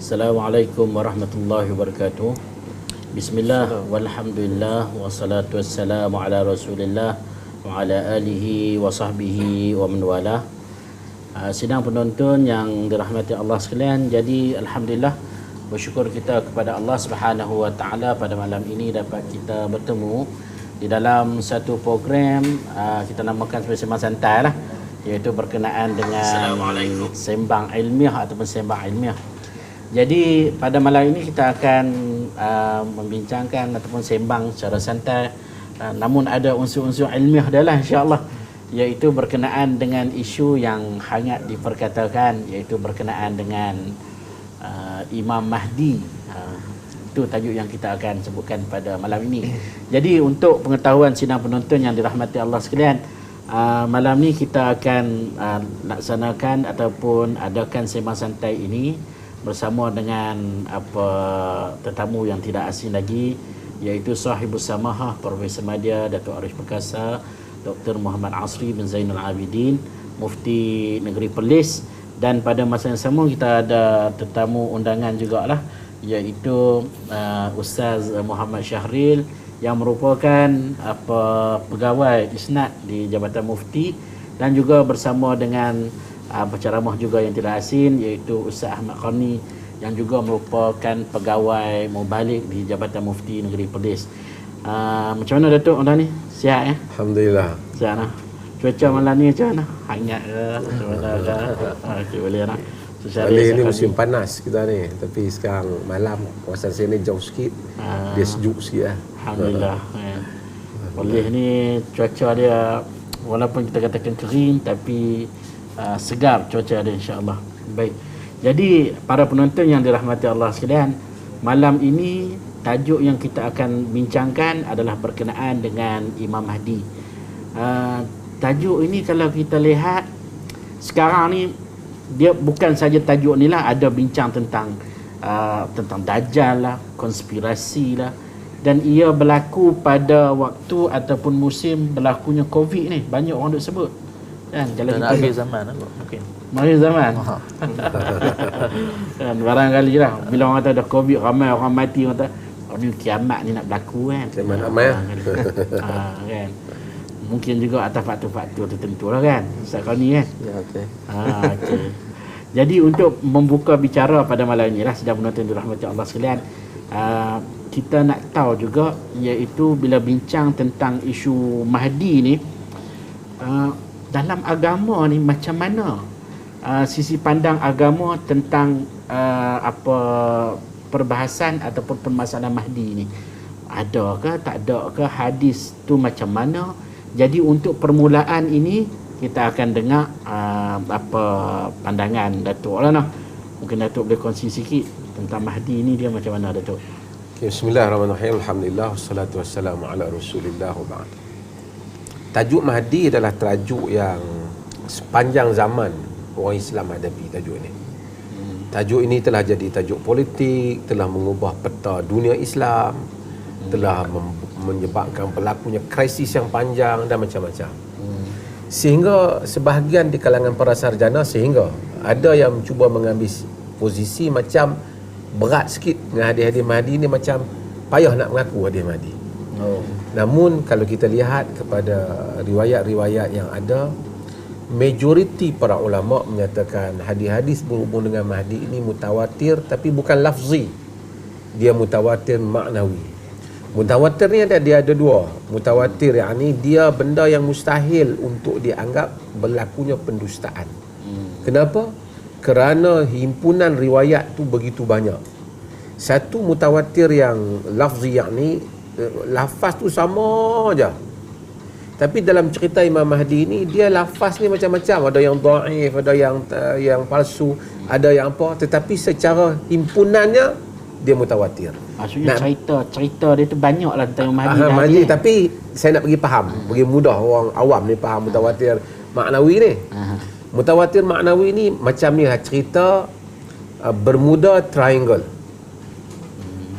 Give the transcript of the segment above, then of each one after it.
Assalamualaikum warahmatullahi wabarakatuh. Bismillah walhamdulillah wassalatu wassalamu ala Rasulillah wa ala alihi wa sahbihi wa man wala. Sidang penonton yang dirahmati Allah sekalian, jadi alhamdulillah bersyukur kita kepada Allah Subhanahu wa taala pada malam ini dapat kita bertemu di dalam satu program kita namakan sebagai sembang santai lah, iaitu berkenaan dengan sembang ilmiah ataupun sembang ilmiah. Jadi pada malam ini kita akan membincangkan ataupun sembang secara santai, namun ada unsur-unsur ilmiah dalam, insya-Allah, iaitu berkenaan dengan isu yang hangat diperkatakan, iaitu berkenaan dengan Imam Mahdi. Itu tajuk yang kita akan sebutkan pada malam ini. Jadi untuk pengetahuan sidang penonton yang dirahmati Allah sekalian, malam ni kita akan laksanakan ataupun adakan sembang santai ini bersama dengan tetamu yang tidak asing lagi, iaitu sahibus samahah Profesor Madya Datuk Ariff Perkasa, Dr. Muhammad Asri bin Zainal Abidin, Mufti Negeri Perlis. Dan pada masa yang sama kita ada tetamu undangan jugalah, iaitu Ustaz Muhammad Syahril yang merupakan pegawai isnad di Jabatan Mufti, dan juga bersama dengan penceramah juga yang tidak asing, iaitu Ustaz Ahmad Qarni yang juga merupakan pegawai mubalik di Jabatan Mufti Negeri Perlis. Macam mana Datuk anda ni? Sihat ya? Alhamdulillah. Sihat lah. Cuaca malam ni macam mana? Hangat ke? Macam mana ke? Okey, boleh lah. Balik ni musim panas kita ni, tapi sekarang malam kawasan sini jauh sikit, dia sejuk sikit lah. Alhamdulillah. Boleh ni cuaca dia walaupun kita katakan kering, tapi segar cuaca dia, insya-Allah. Baik. Jadi para penonton yang dirahmati Allah sekalian, malam ini tajuk yang kita akan bincangkan adalah berkenaan dengan Imam Mahdi. Tajuk ini kalau kita lihat sekarang ni, dia bukan saja tajuk ni lah, ada bincang tentang Dajjal lah, konspirasi lah, dan ia berlaku pada waktu ataupun musim berlakunya Covid ni. Banyak orang duk sebut kan, kalau kita akhir zaman lah mungkin. Akhir zaman. Kan barangkali lah bila orang kata ada Covid, ramai orang mati, orang kata oh ni kiamat ni nak berlaku kan. Kiamat ramai kan. Mungkin juga atas faktor-faktor tertentu lah kan, Ustaz Qarni kan. Ya, okey. Okay. Jadi untuk membuka bicara pada malam ini lah, sedang penonton dirahmati Allah sekalian, kita nak tahu juga, iaitu bila bincang tentang isu Mahdi ni, dalam agama ni macam mana sisi pandang agama tentang perbahasan ataupun permasalahan Mahdi ni? Ada ke tak ada ke? Hadis tu macam mana? Jadi untuk permulaan ini kita akan dengar pandangan Datuk lah nah. Mungkin Datuk boleh kongsi sikit tentang Mahdi ni, dia macam mana Datuk? Okay, bismillahirrahmanirrahim. Alhamdulillah wassalatu wassalamu ala Rasulillah wa ba'd. Tajuk Mahdi adalah tajuk yang sepanjang zaman orang Islam hadapi tajuk ini. Tajuk ini telah jadi tajuk politik, telah mengubah peta dunia Islam, telah menyebabkan berlakunya krisis yang panjang dan macam-macam. Sehingga sebahagian di kalangan para sarjana, sehingga ada yang cuba mengambil posisi macam berat sikit dengan hadis-hadis Mahdi ni, macam payah nak mengaku hadis Mahdi. Namun kalau kita lihat kepada riwayat-riwayat yang ada, majoriti para ulama menyatakan hadis-hadis berhubung dengan Mahdi ini mutawatir, tapi bukan lafzi. Dia mutawatir maknawi. Mutawatir ni dia ada dua. Mutawatir yakni dia benda yang mustahil untuk dianggap berlakunya pendustaan. Kenapa? Kerana himpunan riwayat tu begitu banyak. Satu mutawatir yang lafzi yakni lafaz tu sama aja. Tapi dalam cerita Imam Mahdi ni, dia lafaz ni macam-macam, ada yang dhaif, ada yang palsu, ada yang apa, tetapi secara himpunannya dia mutawatir. Maksudnya cerita dia tu banyak lah tentang Mahdi. Tapi saya nak bagi faham, bagi mudah orang awam ni faham mutawatir maknawi ni. Mutawatir maknawi ni macam ni lah cerita Bermuda Triangle.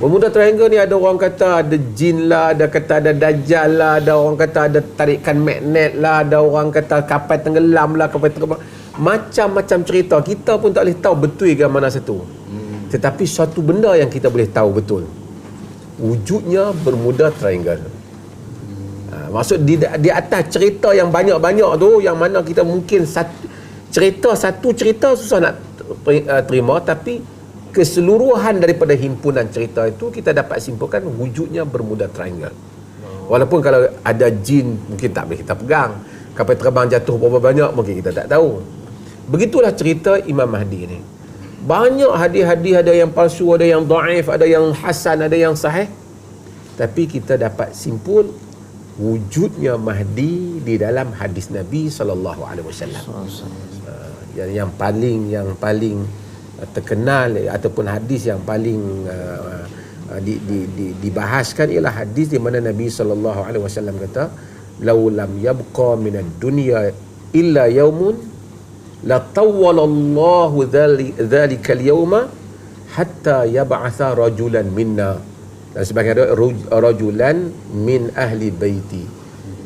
Bermuda Triangle ni ada orang kata ada jin lah, ada kata ada dajjal lah, ada orang kata ada tarikan magnet lah, ada orang kata kapal tenggelam lah, kapal tenggelam. Macam-macam cerita. Kita pun tak boleh tahu betul ke mana satu. Tetapi suatu benda yang kita boleh tahu betul, wujudnya Bermuda Triangle. Maksud di atas cerita yang banyak-banyak tu, yang mana kita mungkin satu cerita susah nak terima, tapi keseluruhan daripada himpunan cerita itu kita dapat simpulkan wujudnya Bermuda Triangle. Walaupun kalau ada jin mungkin tak boleh kita pegang, kapal terbang jatuh berapa banyak mungkin kita tak tahu. Begitulah cerita Imam Mahdi ni. Banyak hadis-hadis, ada yang palsu, ada yang dhaif, ada yang hasan, ada yang sahih. Tapi kita dapat simpul wujudnya Mahdi di dalam hadis Nabi SAW. Yang paling terkenal ataupun hadis yang paling dibahaskan ialah hadis di mana Nabi SAW kata, "Lau lam yabqa minad dunya illa yaumun la tawwalallahu dzalikal yauma hatta yab'atha rajulan minna." Dan sebagian rajulan min ahli baiti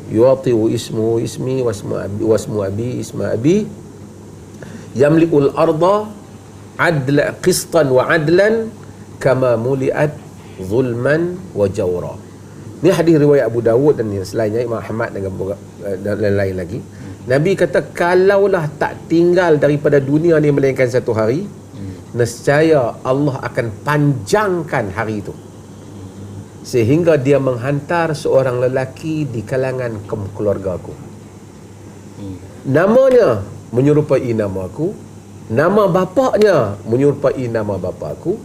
yuati'u ismuhu ismi wasmu abi isma abi yamli'ul arda adla qistan wa adlan kama muli'at zulman wa jawra. Ni hadis riwayat Abu Dawud dan yang selainnya, Imam Ahmad dan lain-lain lagi. Nabi kata kalaulah tak tinggal daripada dunia ni melainkan satu hari, nescaya Allah akan panjangkan hari itu sehingga dia menghantar seorang lelaki di kalangan keluarga aku. Namanya menyerupai nama aku, nama bapaknya menyerupai nama bapa aku.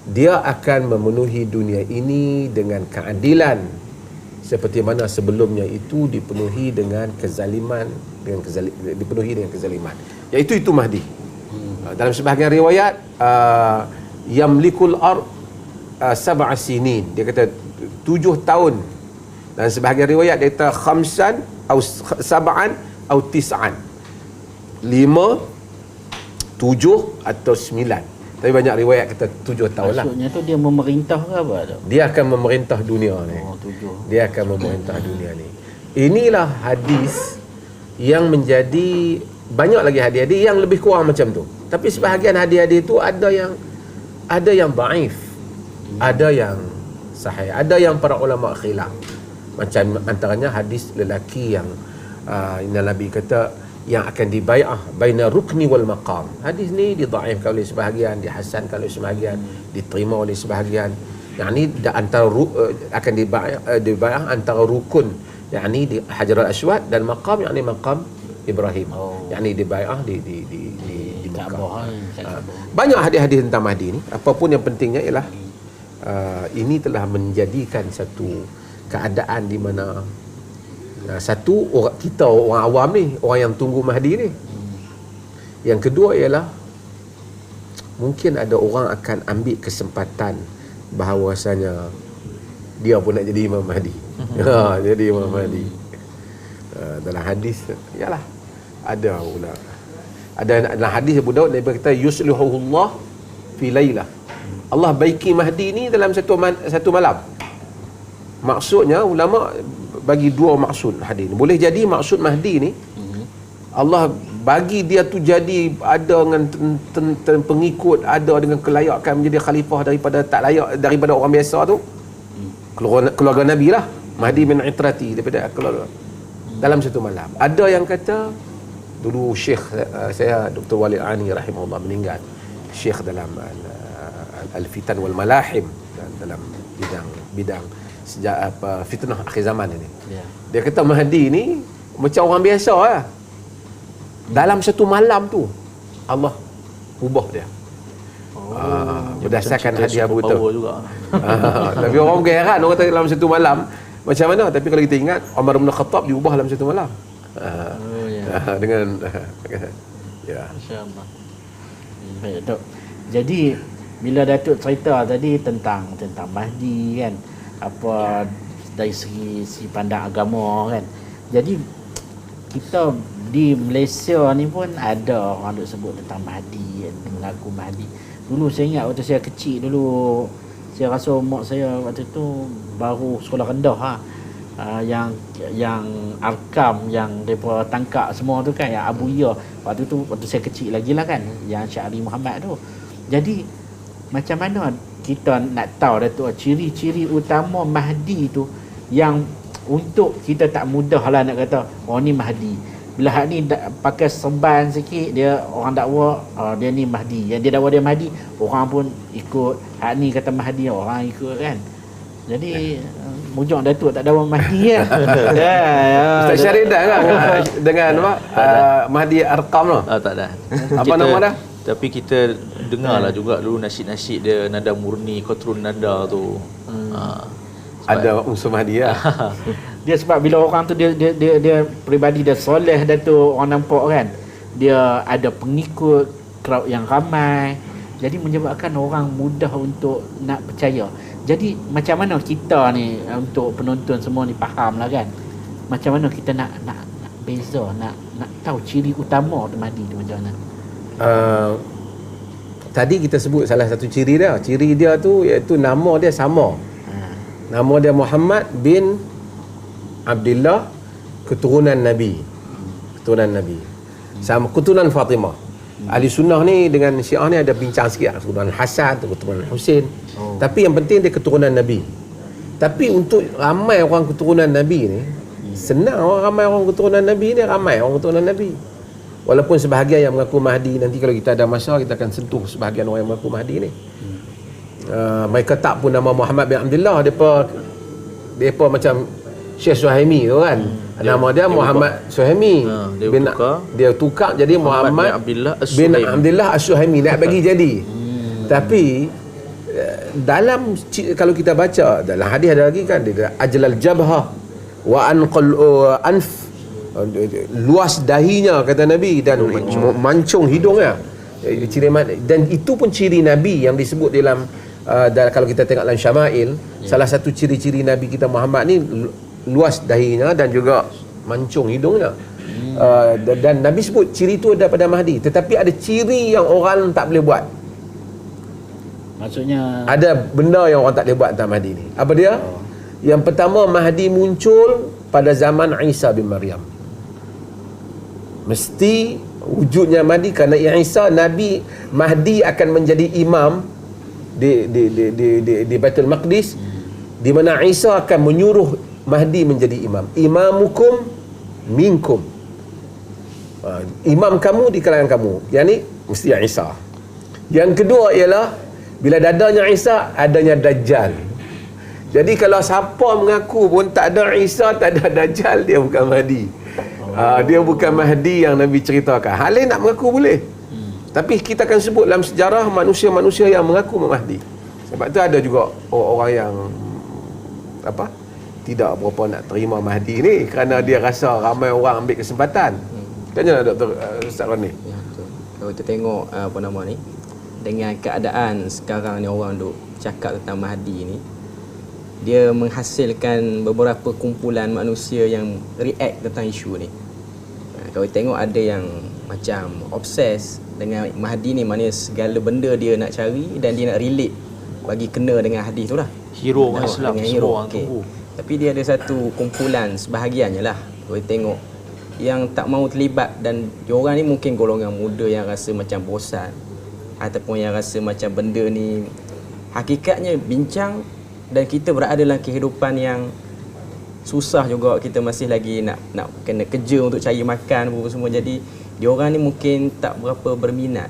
Dia akan memenuhi dunia ini dengan keadilan seperti mana sebelumnya itu dipenuhi dengan kezaliman, dipenuhi dengan kezaliman. Iaitu itu Mahdi. Dalam sebahagian riwayat yamlikul ard sab'a sinin, dia kata 7 tahun. Dan sebahagian riwayat dia kata khamsan atau sab'an atau tis'an, 5, 7 atau 9. Tapi banyak riwayat kata 7 tahun lah. Maksudnya tu dia memerintah ke apa tu? Dia akan memerintah dunia ni. 7. Dia akan memerintah dunia ni. Inilah hadis yang menjadi, banyak lagi hadis-hadis yang lebih kurang macam tu. Tapi sebahagian hadis-hadis tu ada yang dhaif, ada yang sahih, ada yang para ulama khilaf. Macam antaranya hadis lelaki yang Nabi kata yang akan dibai'ah baina rukni wal maqam. Hadis ni didhaifkan oleh sebahagian, dihasankan oleh sebahagian, diterima oleh sebahagian. Yang ni antara akan dibai'ah antara rukun, yakni di Hajarul Aswad, dan maqam, yakni maqam Ibrahim. Yakni dibai'ah di Makkah. Banyak hadis-hadis tentang Mahdi ni. Apapun yang pentingnya ialah ini telah menjadikan satu keadaan di mana satu, orang awam ni, orang yang tunggu Mahdi ni. Yang kedua ialah mungkin ada orang akan ambil kesempatan bahawasanya dia pun nak jadi Imam Mahdi. Jadi Imam Mahdi. Dalam hadis ialah ada pula, ada dalam hadis Abu Daud, Nabi kata yuslihuhullah fi lailah. Allah baiki Mahdi ni dalam satu malam. Maksudnya ulama bagi dua maksud hadis ni. Boleh jadi maksud Mahdi ni Allah bagi dia tu jadi ada dengan pengikut, ada dengan kelayakan menjadi khalifah daripada tak layak, daripada orang biasa tu. Keluarga Nabi lah, Mahdi bin Itrati, daripada keluarga, dalam satu malam. Ada yang kata dulu Syekh saya Dr. Walid Ani rahimahullah meninggal, Syekh dalam Al-Fitan wal Malahim, dalam bidang sejak fitnah akhir zaman ini. Dia kata Mahdi ni macam orang biasa lah. Dalam satu malam tu Allah ubah dia. Berdasarkan hadis Abu Daud. Tapi orang heran, orang kata dalam satu malam macam mana, tapi kalau kita ingat Umar bin Khattab diubah dalam satu malam. Dengan Masya-Allah. Baik, Dok. Jadi bila Datuk cerita tadi tentang Mahdi kan, apa dari segi pandang agama kan. Jadi kita di Malaysia ni pun ada orang duk sebut tentang Mahdi kan, mengaku Mahdi. Dulu saya ingat waktu saya kecil dulu, saya rasa mak saya waktu tu baru sekolah rendah yang Arkam, yang depa tangkap semua tu kan, yang Abu Ya waktu tu, waktu saya kecil lagi lah kan, yang Syekh Ali Muhammad tu. Jadi macam mana kita nak tahu Datuk, ciri-ciri utama Mahdi tu yang untuk kita tak mudah lah nak kata oh ni Mahdi. Bila hak ni pakai serban sikit dia orang dakwa dia ni Mahdi. Yang dia dakwa dia Mahdi, orang pun ikut. Hak ni kata Mahdi, orang ikut kan. Jadi mujur Datuk tak dakwa Mahdi kan. Ustaz Syarif dah kan dengan apa? Mahdi Arqam tu. Tak dah. Apa nama dah? Tapi kita dengarlah juga dulu nasyid-nasyid dia, nada murni, qatrun nada tu. Ada unsur Mahdi lah. Dia sebab bila orang tu dia peribadi dia soleh Datuk, orang nampak kan. Dia ada pengikut, crowd yang ramai. Jadi menyebabkan orang mudah untuk nak percaya. Jadi macam mana kita ni untuk penonton semua ni faham lah kan. Macam mana kita nak beza, nak tahu ciri utama tu Mahdi tu macam mana. Tadi kita sebut salah satu ciri dia. Ciri dia tu iaitu nama dia sama. Nama dia Muhammad bin Abdullah, keturunan Nabi. Keturunan Nabi. Sama keturunan Fatimah. Ahli sunnah ni dengan Syiah ni ada bincang sikit, keturunan Hasan, keturunan Husain. Tapi yang penting dia keturunan Nabi. Tapi untuk ramai orang keturunan Nabi ni, senang ramai orang keturunan Nabi ni, ramai orang keturunan Nabi. Walaupun sebahagian yang mengaku Mahdi, nanti kalau kita ada masa kita akan sentuh sebahagian orang yang mengaku Mahdi ni. Mereka tak pun nama Muhammad bin Abdullah, depa macam Syekh Suhaimi tu kan. Nama dia Muhammad Suhaimi. Dia tukar jadi Muhammad bin Abdullah As-Suhaimi, nak bagi jadi. Tapi dalam kalau kita baca dalam hadis ada lagi kan, dia ajlal jabha wa anqal anf, luas dahinya kata Nabi, dan mancung hidungnya. Dan itu pun ciri Nabi yang disebut dalam kalau kita tengok dalam Syama'il, salah satu ciri-ciri Nabi kita Muhammad ni luas dahinya dan juga mancung hidungnya. Dan Nabi sebut ciri itu ada pada Mahdi. Tetapi ada ciri yang orang tak boleh buat. Maksudnya ada benda yang orang tak boleh buat tentang Mahdi ni. Apa dia? Yang pertama, Mahdi muncul pada zaman Isa bin Maryam. Mesti wujudnya Mahdi kerana Isa Nabi Mahdi akan menjadi imam di Baitul Maqdis, di mana Isa akan menyuruh Mahdi menjadi imam. Imamukum minkum. Imam kamu di kalangan kamu. Yang ni mesti Isa. Yang kedua ialah bila dadanya Isa, adanya Dajjal. Jadi kalau siapa mengaku pun tak ada Isa, tak ada Dajjal, dia bukan Mahdi. Dia bukan Mahdi yang Nabi ceritakan. Hal lain nak mengaku boleh. Tapi kita akan sebut dalam sejarah manusia-manusia yang mengaku Mahdi. Sebab tu ada juga orang yang tidak berapa nak terima Mahdi ni kerana dia rasa ramai orang ambil kesempatan. Tanya Dr. Ustaz Rani. Ya, betul. Kalau kita tengok ni, dengan keadaan sekarang ni orang duk cakap tentang Mahdi ni, dia menghasilkan beberapa kumpulan manusia yang react tentang isu ni. Kalau tengok ada yang macam obses dengan Mahdi ni, maknanya segala benda dia nak cari dan dia nak relate bagi kena dengan hadis tu lah. Hero orang Islam, dengan semua hero. orang tunggu. Tapi dia ada satu kumpulan, sebahagiannya lah kalau tengok, yang tak mau terlibat, dan diorang ni mungkin golongan muda yang rasa macam bosan ataupun yang rasa macam benda ni hakikatnya bincang dan kita berada dalam kehidupan yang susah juga, kita masih lagi nak kena kerja untuk cari makan apa semua. Jadi diorang ni mungkin tak berapa berminat.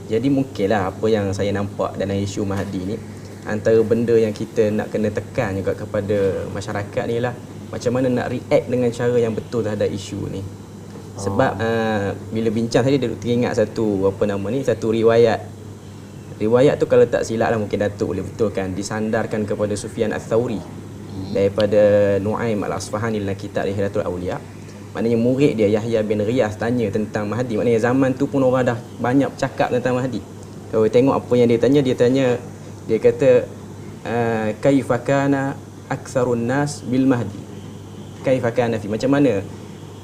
Jadi mungkinlah apa yang saya nampak dalam isu Mahdi ni, antara benda yang kita nak kena tekan juga kepada masyarakat ni lah, macam mana nak react dengan cara yang betul terhadap isu ni. Sebab bila bincang tadi dia teringat satu satu riwayat. Riwayat tu kalau tak silap lah, mungkin Datuk boleh betulkan, disandarkan kepada Sufyan Ats-Tsauri daripada Nu'aim Al-Asfahani dalam kitab Rihlatul Awliya. Maknanya murid dia Yahya bin Riyas tanya tentang Mahdi. Maknanya zaman tu pun orang dah banyak cakap tentang Mahdi. Kalau tengok apa yang dia tanya, dia kata kaifa kana aktsarun nas bil Mahdi. Kaifa kana fi, macam mana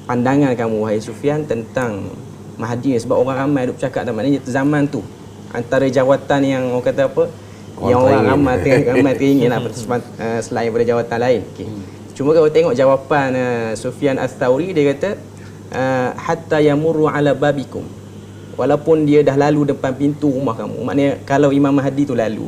pandangan kamu wahai Sufyan tentang Mahdi ni? Sebab orang ramai duk cakap tentang, maknanya zaman tu antara jawatan yang orang kata yang orang ramai teringin lah, selain daripada jawatan lain. Okay. Cuma kalau tengok jawapan Sufyan Ats-Tsauri, dia kata hatta yamurru ala babikum walaupun dia dah lalu depan pintu rumah kamu, maknanya kalau Imam Mahdi tu lalu,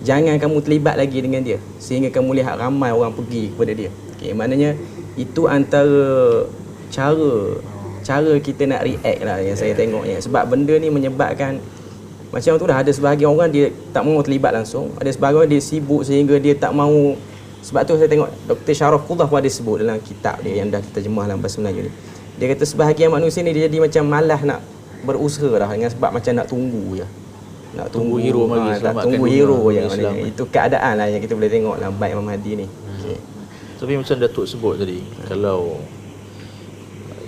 jangan kamu terlibat lagi dengan dia sehingga kamu lihat ramai orang pergi kepada dia. Okey, maknanya itu antara cara kita nak react lah yang saya tengoknya. Sebab benda ni menyebabkan macam tu dah, ada sebahagian orang dia tak mahu terlibat langsung, ada sebahagian orang dia sibuk sehingga dia tak mahu. Sebab tu saya tengok Dr. Sharaf Qudhah pun ada sebut dalam kitab dia yang dah terjemah dalam bahasa Melayu ni. Dia kata sebahagian manusia ni dia jadi macam malas nak berusaha dah, dengan sebab macam nak tunggu je. Nak tunggu hero bagi selamatkan tunggu dunia, hero je Islam. maknanya. Itu keadaan lah yang kita boleh tengok dalam bait Imam Mahdi ni. Okay. Tapi macam Datuk sebut tadi, kalau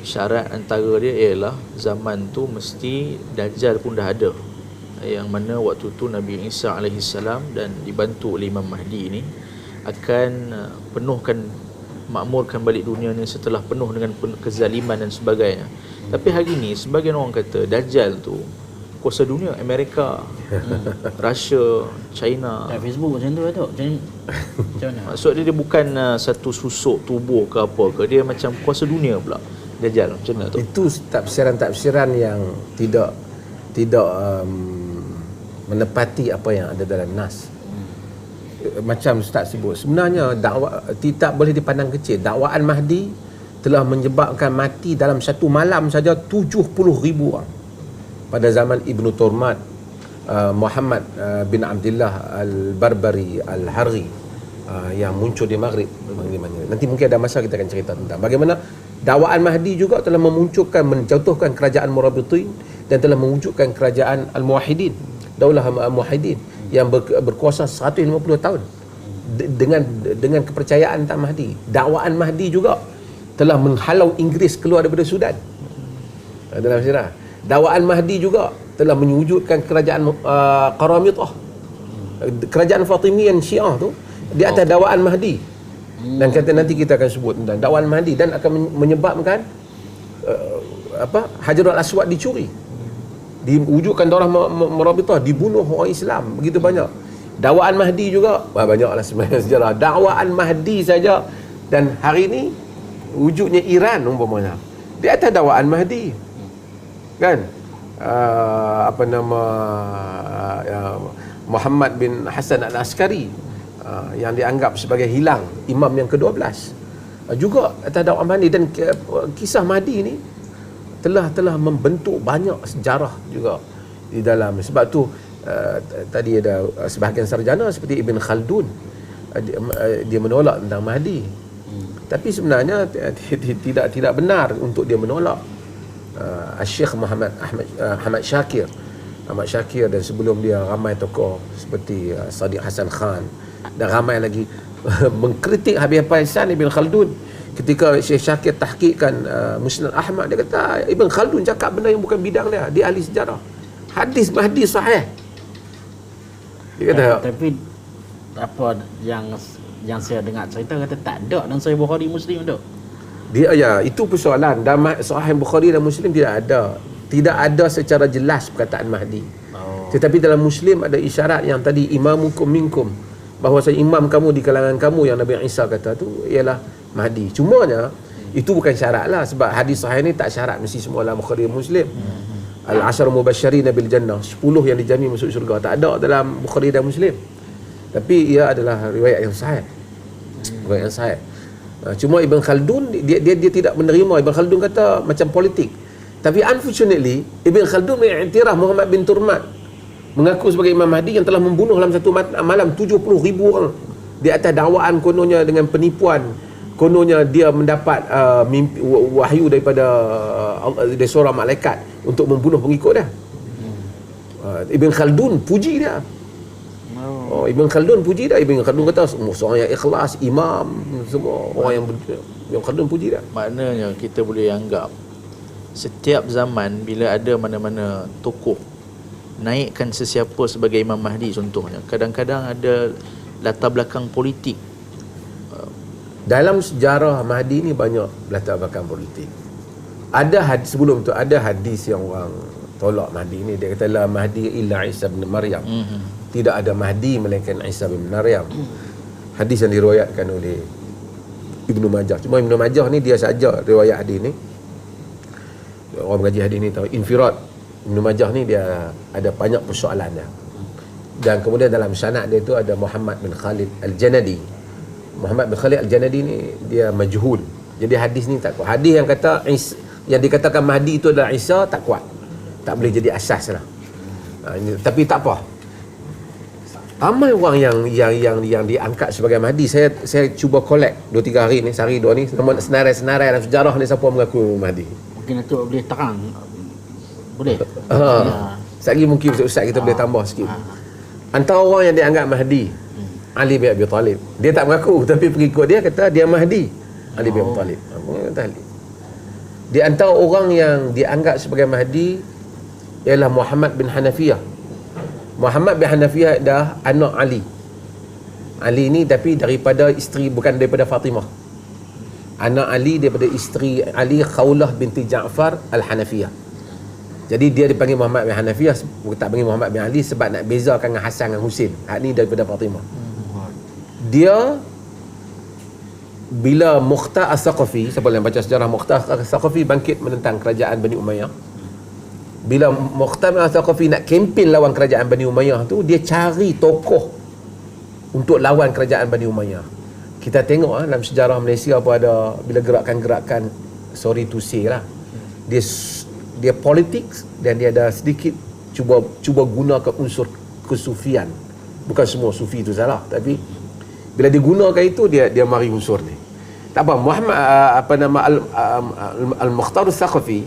syarat antara dia ialah zaman tu mesti Dajjal pun dah ada. Yang mana waktu tu Nabi Isa AS dan dibantu oleh Imam Mahdi ni akan makmurkan balik dunia ni setelah penuh dengan kezaliman dan sebagainya. Tapi hari ni sebagian orang kata Dajjal tu kuasa dunia, Amerika, Russia, China. Kat Facebook macam tu lah Tok. Macam mana? Maksud dia bukan satu susuk tubuh ke apa ke, dia macam kuasa dunia pula Dajjal. Macam mana tu? Itu tafsiran-tafsiran yang tidak menepati apa yang ada dalam nas. Macam Ustaz sebut, sebenarnya dakwah tidak boleh dipandang kecil. Dakwaan Mahdi telah menyebabkan mati dalam satu malam saja 70,000 orang. Pada zaman Ibnu Turmat, Muhammad bin Abdullah Al-Barbari Al-Harri yang muncul di Maghrib. Nanti mungkin ada masa kita akan cerita tentang bagaimana dakwaan Mahdi juga telah menjatuhkan kerajaan Murabitin dan telah mewujudkan kerajaan Al-Muwahhidin, Daulah Al-Muwahhidin yang berkuasa 150 tahun dengan kepercayaan tentang Mahdi. Dakwaan Mahdi juga telah menghalau Inggeris keluar daripada Sudan. Dalam sejarah, dakwaan Mahdi juga telah mewujudkan kerajaan Qaramitah, kerajaan Fatimiyan Syiah tu di atas dakwaan Mahdi. Dan kata nanti kita akan sebut tentang dakwaan Mahdi dan akan menyebabkan Hajarul Aswad dicuri, diwujudkan Daulah Murabitah, dibunuh orang Islam begitu banyak. Dakwaan Mahdi juga banyaklah sebenarnya sejarah dakwaan Mahdi saja. Dan hari ini wujudnya Iran umpamanya di atas dakwaan Mahdi, kan? Muhammad bin Hasan Al-Askari yang dianggap sebagai hilang, imam yang ke-12 juga atas dakwaan Mahdi. Dan kisah Mahdi ni telah membentuk banyak sejarah juga di dalam. Sebab tu tadi ada sebahagian sarjana seperti Ibn Khaldun, dia menolak tentang Mahdi. Tapi sebenarnya tidak benar untuk dia menolak. Syekh Ahmad Syakir dan sebelum dia ramai tokoh seperti Sadiq Hasan Khan dan ramai lagi mengkritik habis-habisan Ibn Khaldun. Ketika Syekh Syakir tahqiqkan Musnad Ahmad, dia kata Ibn Khaldun cakap benda yang bukan bidang dia ahli sejarah. Hadis Mahdi sahih. Dia kata, tapi apa yang saya dengar cerita kata tak ada dalam Sahih Bukhari Muslim tu. Dia itu persoalan. Dalam Sahih Bukhari dan Muslim tidak ada secara jelas perkataan Mahdi. Tetapi dalam Muslim ada isyarat yang tadi imamukum minkum, bahawa imam kamu di kalangan kamu yang Nabi Isa kata tu ialah Mahdi. Cumanya itu bukan syarat lah, sebab hadis sahih ni tak syarat mesti semua dalam Bukhari Muslim. Al-Ashar Mubasysyirin bil Jannah, 10 yang dijamin masuk syurga, tak ada dalam Bukhari dan Muslim. Tapi ia adalah riwayat yang sahih. Riwayat yang sahih. Cuma Ibn Khaldun dia tidak menerima. Ibn Khaldun kata macam politik. Tapi unfortunately Ibn Khaldun mengiktiraf Muhammad bin Turmat, mengaku sebagai Imam Mahdi yang telah membunuh dalam satu malam 70,000 orang di atas dakwaan kononnya dengan penipuan. Kononnya dia mendapat mimpi, wahyu daripada dari seorang malaikat untuk membunuh pengikut dia. Ibn Khaldun puji dia. Ibn Khaldun puji dia. Ibn Khaldun kata seorang yang ikhlas, imam, semua orang yang Ibn Khaldun puji dia. Maknanya kita boleh anggap setiap zaman bila ada mana-mana tokoh naikkan sesiapa sebagai Imam Mahdi contohnya, kadang-kadang ada latar belakang politik. Dalam sejarah Mahdi ni banyak latar belakang politik. Ada hadis sebelum tu, ada hadis yang orang tolak Mahdi ni. Dia kata la Mahdi illa Isa bin Maryam. Tidak ada Mahdi melainkan Isa bin Maryam. Hadis yang diriwayatkan oleh Ibnu Majah. Cuma Ibnu Majah ni dia saja riwayat hadis ni. Orang mengaji hadis ni tahu infirad. Ibn Majah ni dia ada banyak persoalan dia. Dan kemudian dalam sanad dia tu ada Muhammad bin Khalid Al-Janadi. Muhammad bin Khalid Al-Janadi ni dia majhul. Jadi hadis ni tak kuat. Hadis yang kata yang dikatakan Mahdi itu adalah Isa tak kuat. Tak boleh jadi asas lah. Tapi tak apa. Ramai orang yang diangkat sebagai Mahdi. Saya cuba collect 2-3 hari ni, sehari 2 ni, senarai-senarai dalam sejarah ni siapa mengaku Mahdi. Mungkin Datuk boleh terang. Boleh. Sekali mungkin Ustaz kita boleh tambah sikit. Antara orang yang dianggap Mahdi, Ali bin Abi Talib. Dia tak mengaku, tapi pengikut dia kata dia Mahdi. Ali bin Abi Talib. Di antara orang yang dianggap sebagai Mahdi ialah Muhammad bin Hanafiyah. Muhammad bin Hanafiyah dah anak Ali. Ali ni tapi daripada isteri, bukan daripada Fatimah. Anak Ali daripada isteri Ali, Khawlah binti Ja'far Al-Hanafiyah. Jadi dia dipanggil Muhammad bin Hanafiyah, tak panggil Muhammad bin Ali sebab nak bezakan dengan Hasan dan Husin. Hak ni daripada Fatimah. Dia bila Mukhtar As-Saqafi, siapa yang baca sejarah, Mukhtar As-Saqafi bangkit menentang kerajaan Bani Umayyah. Bila Mukhtar As-Saqafi nak kempen lawan kerajaan Bani Umayyah tu, dia cari tokoh untuk lawan kerajaan Bani Umayyah. Kita tengok dalam sejarah Malaysia pun ada, bila gerakan-gerakan, sorry to say lah, dia politik dan dia ada sedikit cuba gunakan unsur kesufian. Bukan semua sufi itu salah, tapi bila digunakan itu dia mari unsur ni. Tak apa, Muhammad Al-Mukhtar As-Saqafi,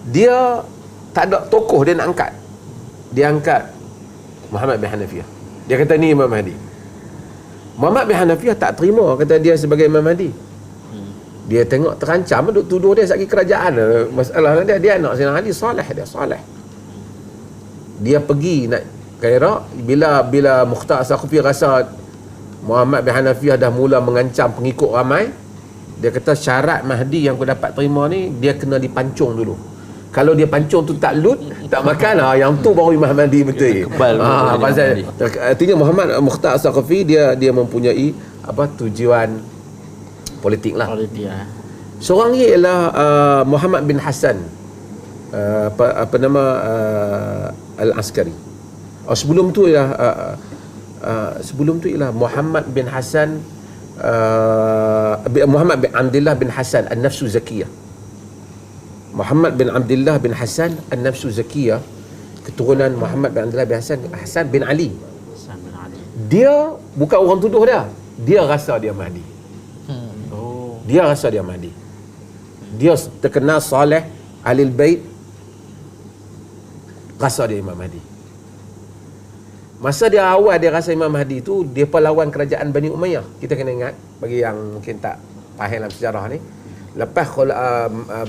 dia tak ada tokoh dia nak angkat. Dia angkat Muhammad bin Hanafiyah. Dia kata ni Imam Mahdi. Muhammad bin Hanafiyah tak terima kata dia sebagai Imam Mahdi. Dia tengok terancam, duk tuduh dia sakit kerajaan. Masalah dia anak Sayyidina Ali soleh, dia soleh. Dia pergi nak ke Iraq. Bila Mukhtar As-Saqafi rasa Muhammad bin Hanafiyah dah mula mengancam pengikut ramai, dia kata syarat Mahdi yang kau dapat terima ni, dia kena dipancung dulu. Kalau dia pancung tu tak lut, tak makan lah, yang tu baru Imam Mahdi betul. Kebal pasal artinya Mukhtar As-Saqafi dia mempunyai tujuan politik lah. Seorang ni ialah Muhammad bin Hasan Al-Askari. Sebelum tu ialah Muhammad bin Hasan Muhammad bin Abdullah bin Hasan An-Nafsu Zakiyah. Muhammad bin Abdullah bin Hasan An-Nafsu Zakiyah, keturunan Muhammad bin Abdullah bin Hasan bin Ali. Dia bukan orang tuduh dia rasa dia Mahdi. Dia rasa dia Mahdi. Dia terkenal soleh, Ahlul Bait, rasa dia Imam Mahdi. Masa dia awal dia rasa Imam Mahdi tu, dia lawan kerajaan Bani Umayyah. Kita kena ingat, bagi yang mungkin tak faham dalam sejarah ni, lepas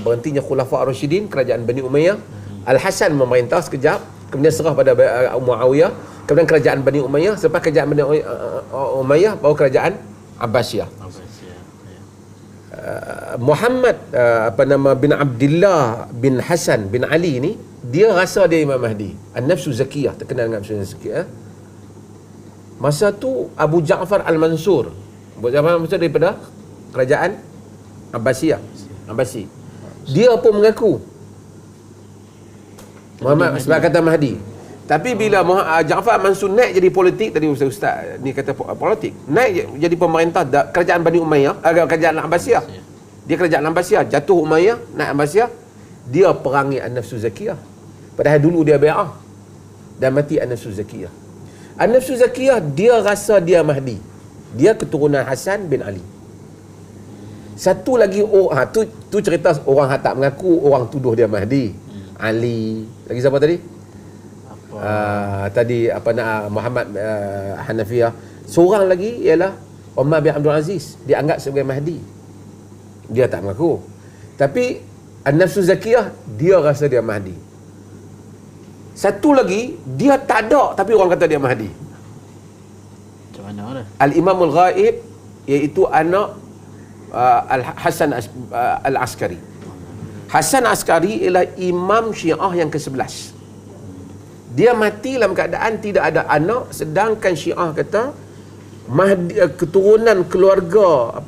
berhentinya Khulafa' Ar-Rasyidin, kerajaan Bani Umayyah, Al-Hasan memerintah sekejap, kemudian serah pada Muawiyah, kemudian kerajaan Bani Umayyah, selepas kerajaan Bani Umayyah baru kerajaan Abbasiyah. Muhammad bin Abdullah bin Hasan bin Ali ni, dia rasa dia Imam Mahdi. An-Nafsu Zakiyah, terkenal dengan Nafsu Zakiyah. Masa tu Abu Ja'far Al-Mansur, Abu Ja'far Al-Mansur daripada kerajaan Abbasiyah, Abbasi, dia pun mengaku Muhammad sebab kata Mahdi. Tapi bila Ja'far Mansur naik jadi politik, tadi Ustaz ni kata politik, naik jadi pemerintah kerajaan Bani Umayyah, kerajaan Abbasiyah. Dia kerajaan Abbasiyah, jatuh Umayyah, naik Abbasiyah, dia perangi An-Nafsu Zakiyah. Padahal dulu dia bai'ah dan mati An-Nafsu Zakiyah. An-Nafsu Zakiyah dia rasa dia Mahdi. Dia keturunan Hasan bin Ali. Satu lagi tu cerita orang tak mengaku, orang tuduh dia Mahdi. Ali, lagi siapa tadi? Muhammad Hanafiyah. Seorang lagi ialah Umar bin Abdul Aziz, dianggap sebagai Mahdi. Dia tak mengaku. Tapi An-Nafsu Zakiyah, dia rasa dia Mahdi. Satu lagi, dia tak ada tapi orang kata dia Mahdi. Macam mana dah? Al-Imam Al-Ghaib, iaitu anak Al-Hasan Al-Askari. Hasan Askari ialah imam Syiah yang ke-11. Dia mati dalam keadaan tidak ada anak, sedangkan Syiah kata Mahdi, keturunan keluarga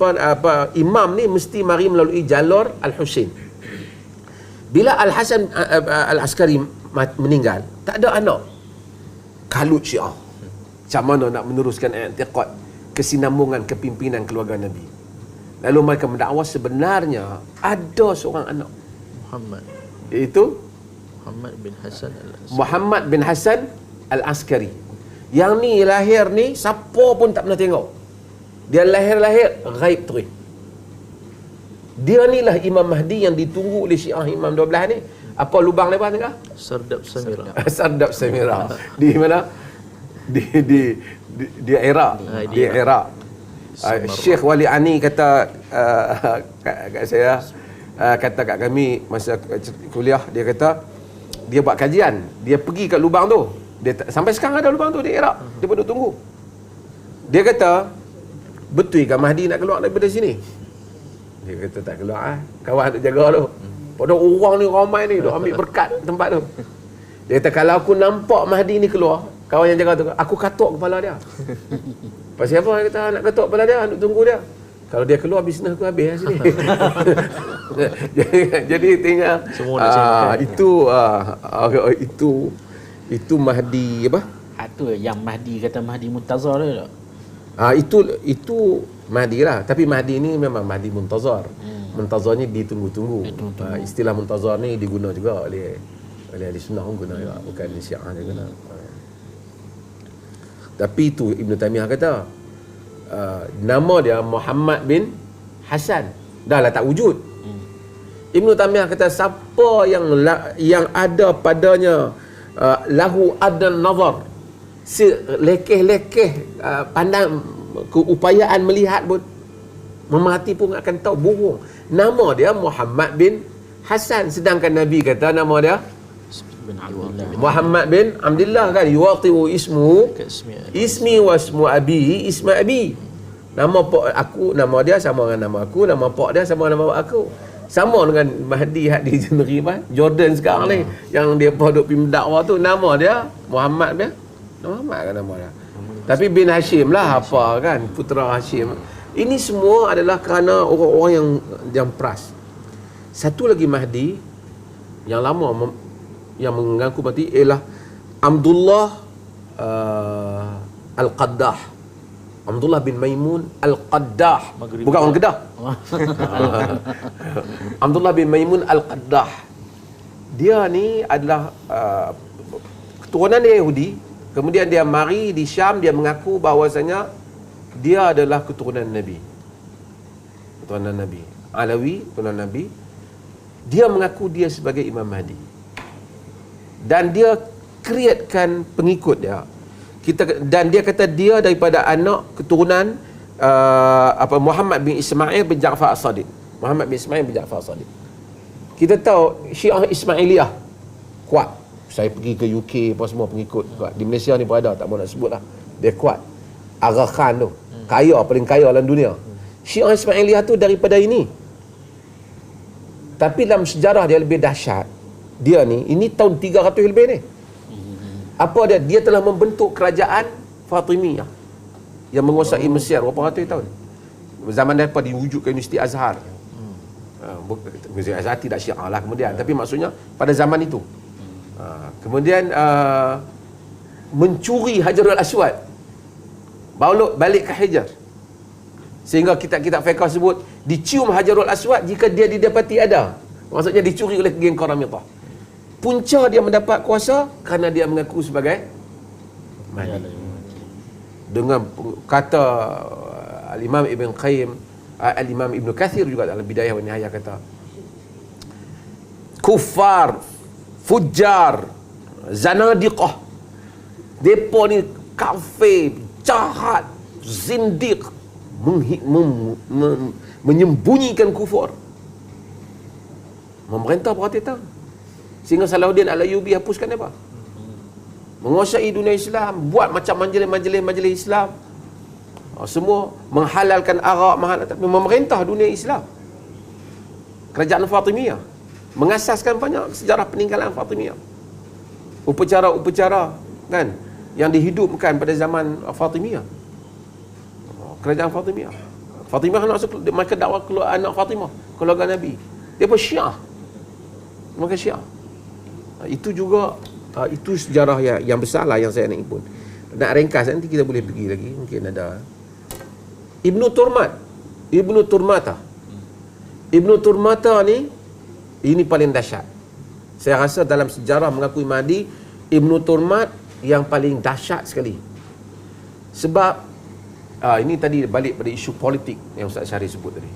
imam ni mesti mari melalui jalur Al-Husain. Bila Al-Hasan Al-Askari meninggal, tak ada anak. Kalut Syiah. Macam mana nak meneruskan i'tiqad kesinambungan kepimpinan keluarga Nabi. Lalu mereka mendakwa sebenarnya ada seorang anak, iaitu Muhammad bin Hasan Al-Askari. Yang ni lahir ni siapa pun tak pernah tengok. Dia lahir ghaib terus. Dia ni lah Imam Mahdi yang ditunggu oleh Syiah Imam 12 ni. Apa lubang lebar ni kah? Sardab Samira. Sardab Samira. Di mana? Di Iraq. Di Iraq. Syekh Wali Ani kata kat saya, kata kat kami masa kuliah, dia kata dia buat kajian, dia pergi kat lubang tu. Dia sampai sekarang ada lubang tu di Iraq. Dia pun duk tunggu. Dia kata, betul ke Mahdi nak keluar daripada sini? Dia kata tak keluar. Kawan nak jaga tu. Padahal orang ni ramai ni, duk ambil berkat tempat tu. Dia kata kalau aku nampak Mahdi ni keluar, kawan yang jaga tu, aku katuk kepala dia. Pasal apa? Dia kata nak katuk kepala dia, nak tunggu dia. Kalau dia keluar, bisnes aku habis lah sini. Jadi tinggal itu Mahdi apa? Itu yang Mahdi kata Mahdi Muntazar tu tak? Itu Mahdi lah. Tapi Mahdi ni memang Mahdi Muntazar. Muntazar ni ditunggu-tunggu. Istilah Muntazar ni diguna juga oleh ahli sunnah pun guna juga, bukan Syiah dia guna. Tapi itu Ibn Taymiyah kata nama dia Muhammad bin Hasan dah lah tak wujud. Ibn Taymiyah kata siapa yang ada padanya lahu adan nazar, lekeh-lekeh pandang keupayaan melihat pun, memerhati pun akan tahu bohong. Nama dia Muhammad bin Hasan, sedangkan Nabi kata nama dia Muhammad bin Abdullah kan, yuwatiu ismi wa ismu abi isma abi. Nama pak aku, nama dia sama dengan nama aku, nama pak dia sama dengan nama aku. Sama dengan Mahdi hak di Jeneri Jordan sekarang ni, yang dia duk pergi mendakwah tu, nama dia Muhammad kan nama dia. Tapi bin Hashim lah apa kan, putera Hashim. Ini semua adalah kerana orang-orang yang peras. Satu lagi Mahdi yang lama yang mengaku mati ialah Abdullah Al-Qaddah. Abdullah bin Maimun Al-Qaddah. Bukan orang Kedah. Abdullah bin Maimun Al-Qaddah. Dia ni adalah keturunan dia Yahudi. Kemudian dia mari di Syam, dia mengaku bahawasanya dia adalah keturunan Nabi. Keturunan Nabi. Alawi, keturunan Nabi. Dia mengaku dia sebagai Imam Mahdi. Dan dia createkan pengikut dia. Dan dia kata dia daripada anak keturunan Muhammad bin Ismail bin Ja'far As-Sadiq. Muhammad bin Ismail bin Ja'far As-Sadiq. Kita tahu Syiah Ismailiyah kuat. Saya pergi ke UK apa semua pengikut kuat. Di Malaysia ni pun ada, tak mahu nak sebut lah. Dia kuat. Aga Khan tu, kaya, paling kaya dalam dunia. Syiah Ismailiyah tu daripada ini. Tapi dalam sejarah dia lebih dahsyat. Dia ni, ini tahun 300 lebih ni. Apa dia? Dia telah membentuk kerajaan Fatimiyah yang menguasai Mesir berapa ratus tahun. Zaman mereka diwujudkan Universiti Azhar. Universiti Azhar tidak Syiah lah kemudian, tapi maksudnya pada zaman itu. Kemudian mencuri Hajarul Aswad, balik ke Hajar, sehingga kitab-kitab fiqh sebut dicium Hajarul Aswad jika dia didapati ada. Maksudnya dicuri oleh geng Qaramitah. Punca dia mendapat kuasa kerana dia mengaku sebagai Mahdi. Dengan kata Al-Imam Ibn Qayyim, Al-Imam Ibn Kathir juga dalam Bidayah wa Nihayah kata, kuffar, fujar, zanadiqah, depa ni kafir, jahat, zindiq, menyembunyikan kufur, memerintah berhati-hati. Sehingga Salahuddin Al-Ayyubi hapuskan apa? Menguasai dunia Islam, buat macam majlis-majlis Islam. Semua menghalalkan arak, tapi memerintah dunia Islam. Kerajaan Fatimiyah mengasaskan banyak sejarah peninggalan Fatimiyah. Upacara-upacara kan yang dihidupkan pada zaman Fatimiyah. Kerajaan Fatimiyah. Fatimiyah mereka dakwah keluar anak Fatimah, keluarga Nabi. Dia pun Syiah. Mereka Syiah. Itu juga itu sejarah yang besar lah yang saya nak impun. Nak ringkas nanti kita boleh pergi lagi, mungkin ada Ibnu Turmata ni ini paling dahsyat. Saya rasa dalam sejarah mengakui Mahdi, Ibnu Turmat yang paling dahsyat sekali. Sebab ini tadi balik pada isu politik yang Ustaz Syarif sebut tadi.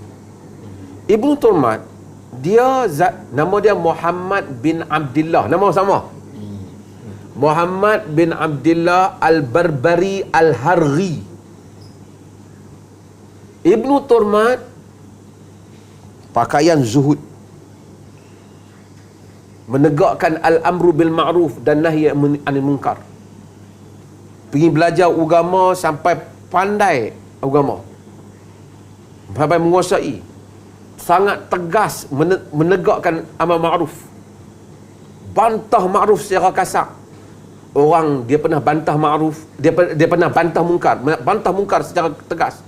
Ibnu Turmat, nama dia Muhammad bin Abdullah, nama sama. Muhammad bin Abdullah Al-Barbari Al-Harghi. Ibnu Turmat pakaian zuhud, menegakkan al-amru bil ma'ruf dan nahi anil munkar. Pergi belajar agama sampai pandai agama, sampai menguasai, sangat tegas menegakkan amal ma'ruf, bantah ma'ruf secara kasar. Orang dia pernah bantah ma'ruf, dia pernah bantah mungkar secara tegas.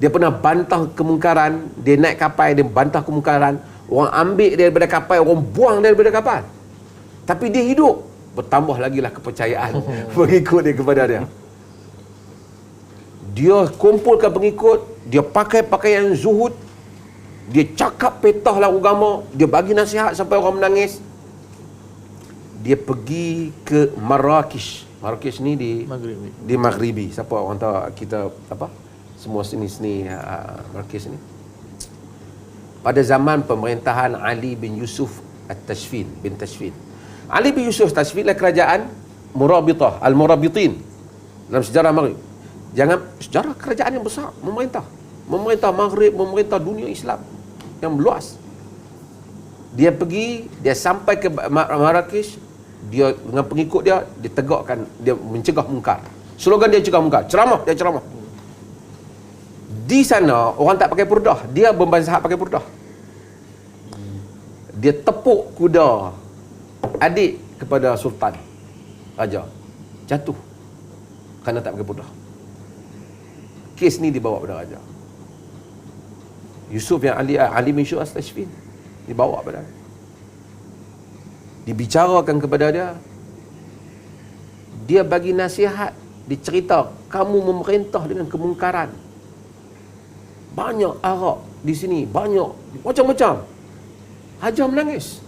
Dia pernah bantah kemungkaran, dia naik kapal, dia bantah kemungkaran. Orang ambil dia daripada kapal, orang buang dia daripada kapal. Tapi dia hidup. Bertambah lagi lah kepercayaan pengikut dia kepada dia. Dia kumpulkan pengikut, dia pakai pakaian zuhud, dia cakap petah lah agama, dia bagi nasihat sampai orang menangis. Dia pergi ke Marrakesh. Marrakesh ni di Maghribi. Siapa orang tahu kita apa? Semua seni Marrakesh ni. Pada zaman pemerintahan Ali bin Yusuf At-Tashfin bin Tashfin. Ali bin Yusuf Tashfin adalah kerajaan Murabitah, Al-Murabitin dalam sejarah Maghrib. Sejarah kerajaan yang besar, memerintah Maghrib, memerintah dunia Islam yang luas. Dia pergi, dia sampai ke Marrakesh, dia dengan pengikut dia tegakkan, dia mencegah mungkar. Slogan dia cegah mungkar, dia ceramah. Di sana orang tak pakai purdah, dia bermazhab pakai purdah. Dia tepuk kuda adik kepada sultan, raja, jatuh kerana tak pakai purdah. Kes ni dibawa pada raja Yusuf yang Ali bin Yusuf At-Tashfin, dibawa pada dia, dibicarakan kepada dia. Dia bagi nasihat, dicerita, kamu memerintah dengan kemungkaran, banyak arak di sini, banyak macam-macam. Hajar menangis.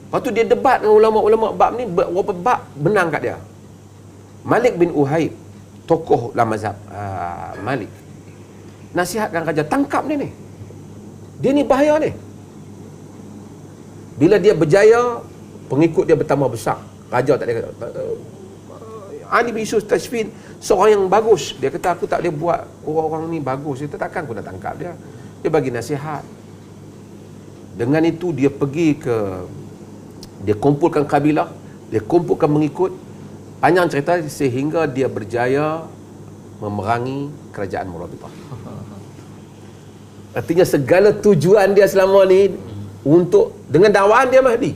Lepas tu dia debat dengan ulama-ulama bab ni, berapa bab menang kat dia. Malik bin Uhaib, tokoh dalam mazhab Malik, nasihatkan raja, tangkap dia ni. Dia ni bahaya ni. Bila dia berjaya, pengikut dia bertambah besar. Raja tak ada kata, Ali bin Yusuf Tashfin seorang yang bagus. Dia kata, aku tak boleh buat orang-orang ni bagus. Dia takkan aku nak tangkap dia. Dia bagi nasihat. Dengan itu dia pergi dia kumpulkan kabilah, dia kumpulkan mengikut. Panjang cerita sehingga dia berjaya memerangi kerajaan Murabitah. Artinya segala tujuan dia selama ni dengan dakwaan dia Mahdi.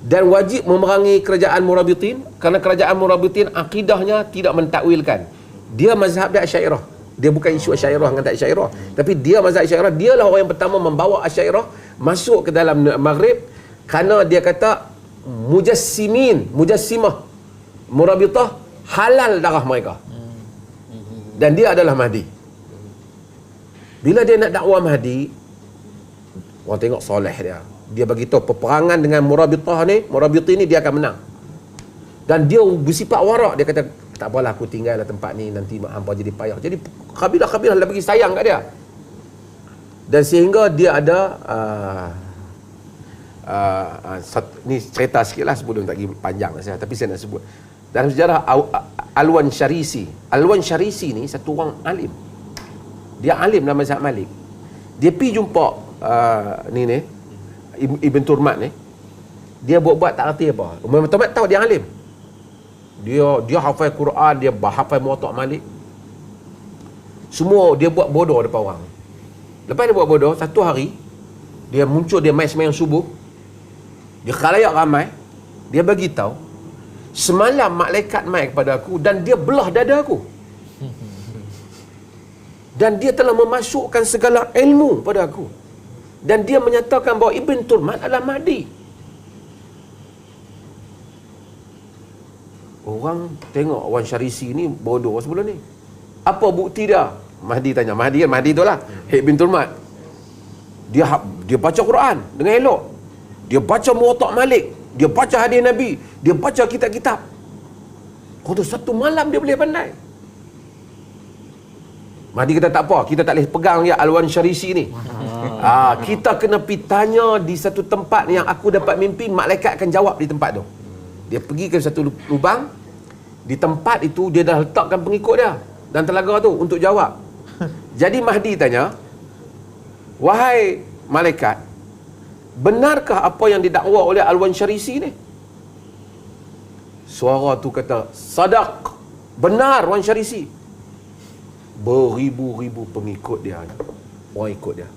Dan wajib memerangi kerajaan Murabitin, kerana kerajaan Murabitin akidahnya tidak mentakwilkan. Dia mazhab dia Asy'ariyah. Dia bukan isu Asy'ariyah dengan tak Asy'ariyah, tapi dia mazhab Asy'ariyah. Dialah orang yang pertama membawa Asy'ariyah masuk ke dalam Maghrib, kerana dia kata mujassimah Murabitah halal darah mereka. Dan dia adalah Mahdi. Bila dia nak dakwah Mahdi, orang tengok soleh dia. Dia bagi tahu peperangan dengan Murabitin ni dia akan menang. Dan dia bersifat warak. Dia kata, tak apalah, aku tinggal dalam tempat ni, nanti hampa jadi payah. Jadi kabilah-kabilah dah bagi sayang kat dia. Dan sehingga dia ada ni cerita sikit lah sebelum tak pergi panjang saya, tapi saya nak sebut. Dalam sejarah Alwan Syarisi ni satu orang alim. Dia alim dalam mazhab Malik. Dia pergi jumpa Ibn Turmat ni. Dia buat tak erti apa. Ibn Turmat tahu dia alim. Dia hafal Quran, dia hafal Muwatta' Malik. Semua dia buat bodoh depan orang. Lepas dia buat bodoh, satu hari dia muncul, dia mai sembahyang subuh. Dia khalayak ramai. Dia bagi tahu, semalam malaikat mai kepada aku dan dia belah dada aku. Dan dia telah memasukkan segala ilmu pada aku. Dan dia menyatakan bahawa Ibn Turmat adalah Mahdi. Orang tengok Wan Syarisi ni bodoh sebelum ni. Apa bukti dia? Mahdi tanya. Mahdi kan? Mahdi tu lah. Ibn Turmat. Dia baca Quran dengan elok. Dia baca Muwatta' Malik. Dia baca hadis Nabi. Dia baca kitab-kitab. Kalau satu malam dia boleh pandai. Mahdi kata tak apa, kita tak boleh pegang ya Al-Wan Syarisi ni. Kita kena pergi tanya di satu tempat yang aku dapat mimpi, malaikat akan jawab di tempat tu. Dia pergi ke satu lubang, di tempat itu dia dah letakkan pengikut dia dan telaga tu untuk jawab. Jadi Mahdi tanya, wahai malaikat, benarkah apa yang didakwa oleh Al-Wan Syarisi ni? Suara tu kata, sadaq, benar Wan Syarisi. Beribu-ribu pengikut dia, orang ikut dia.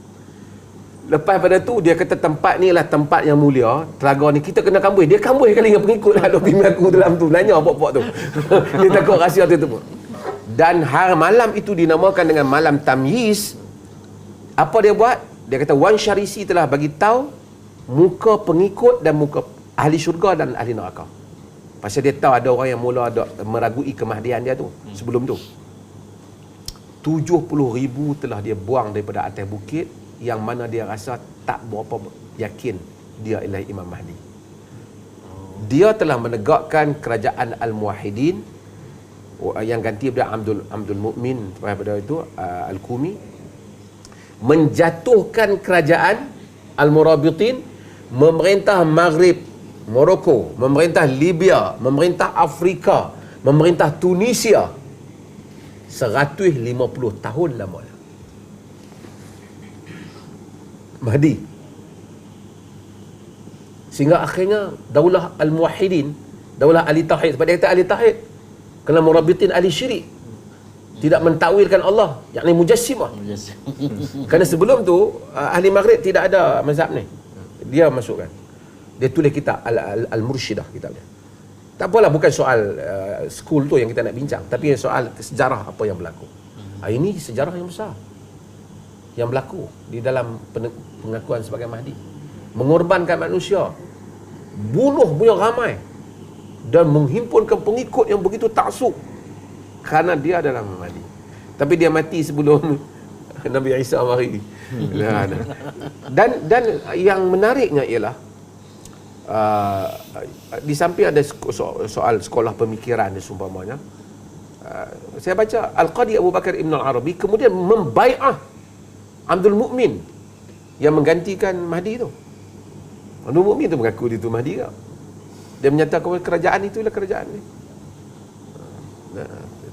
Lepas pada tu dia kata tempat ni lah tempat yang mulia, telaga ni kita kena kambuh. Dia kambuh kali dengan pengikut lah, duk pimpin aku dalam tu, nanya pok-pok tu. Dia takut rahsia tu pun. Dan malam itu dinamakan dengan malam tamyiz. Apa dia buat? Dia kata Wan Syarisi telah bagi tahu muka pengikut dan muka ahli syurga dan ahli neraka. Pasal dia tahu ada orang yang mula ada meragui kemahdian dia tu sebelum tu. 70,000 telah dia buang daripada atas bukit, yang mana dia rasa tak berapa yakin dia ialah Imam Mahdi. Dia telah menegakkan kerajaan Al-Muwahhidin yang ganti daripada Abdul Mukmin daripada itu Al-Qumi, menjatuhkan kerajaan Al-Murabitin, memerintah Maghrib, Morocco, memerintah Libya, memerintah Afrika, memerintah Tunisia 150 tahun lamanya. Mahdi. Sehingga akhirnya daulah Al-Muwahhidin, daulah ahli tauhid, sebab dia kata ahli tauhid kena murabitin ahli syirik, tidak mentakwilkan Allah, yakni mujassimah. Kerana sebelum tu ahli Maghrib tidak ada mazhab ni. Dia masukkan. Dia tulis kitab Al-Mursyidah kitab dia. Tak apalah, bukan soal school tu yang kita nak bincang, tapi soal sejarah apa yang berlaku. Ini sejarah yang besar yang berlaku di dalam pengakuan sebagai Mahdi. Mengorbankan manusia, bunuh punya ramai, dan menghimpunkan pengikut yang begitu taksub kerana dia adalah Mahdi. Tapi dia mati sebelum Nabi Isa mari. Dan yang menariknya ialah di samping ada soal sekolah pemikiran dan seumpamanya, saya baca Al-Qadi Abu Bakar Ibn Al-Arabi kemudian membai'ah Abdul Mukmin yang menggantikan Mahdi tu. Abdul Mukmin tu mengaku dia tu Mahdi ke? Dia menyatakan kerajaan itu ialah kerajaan ni.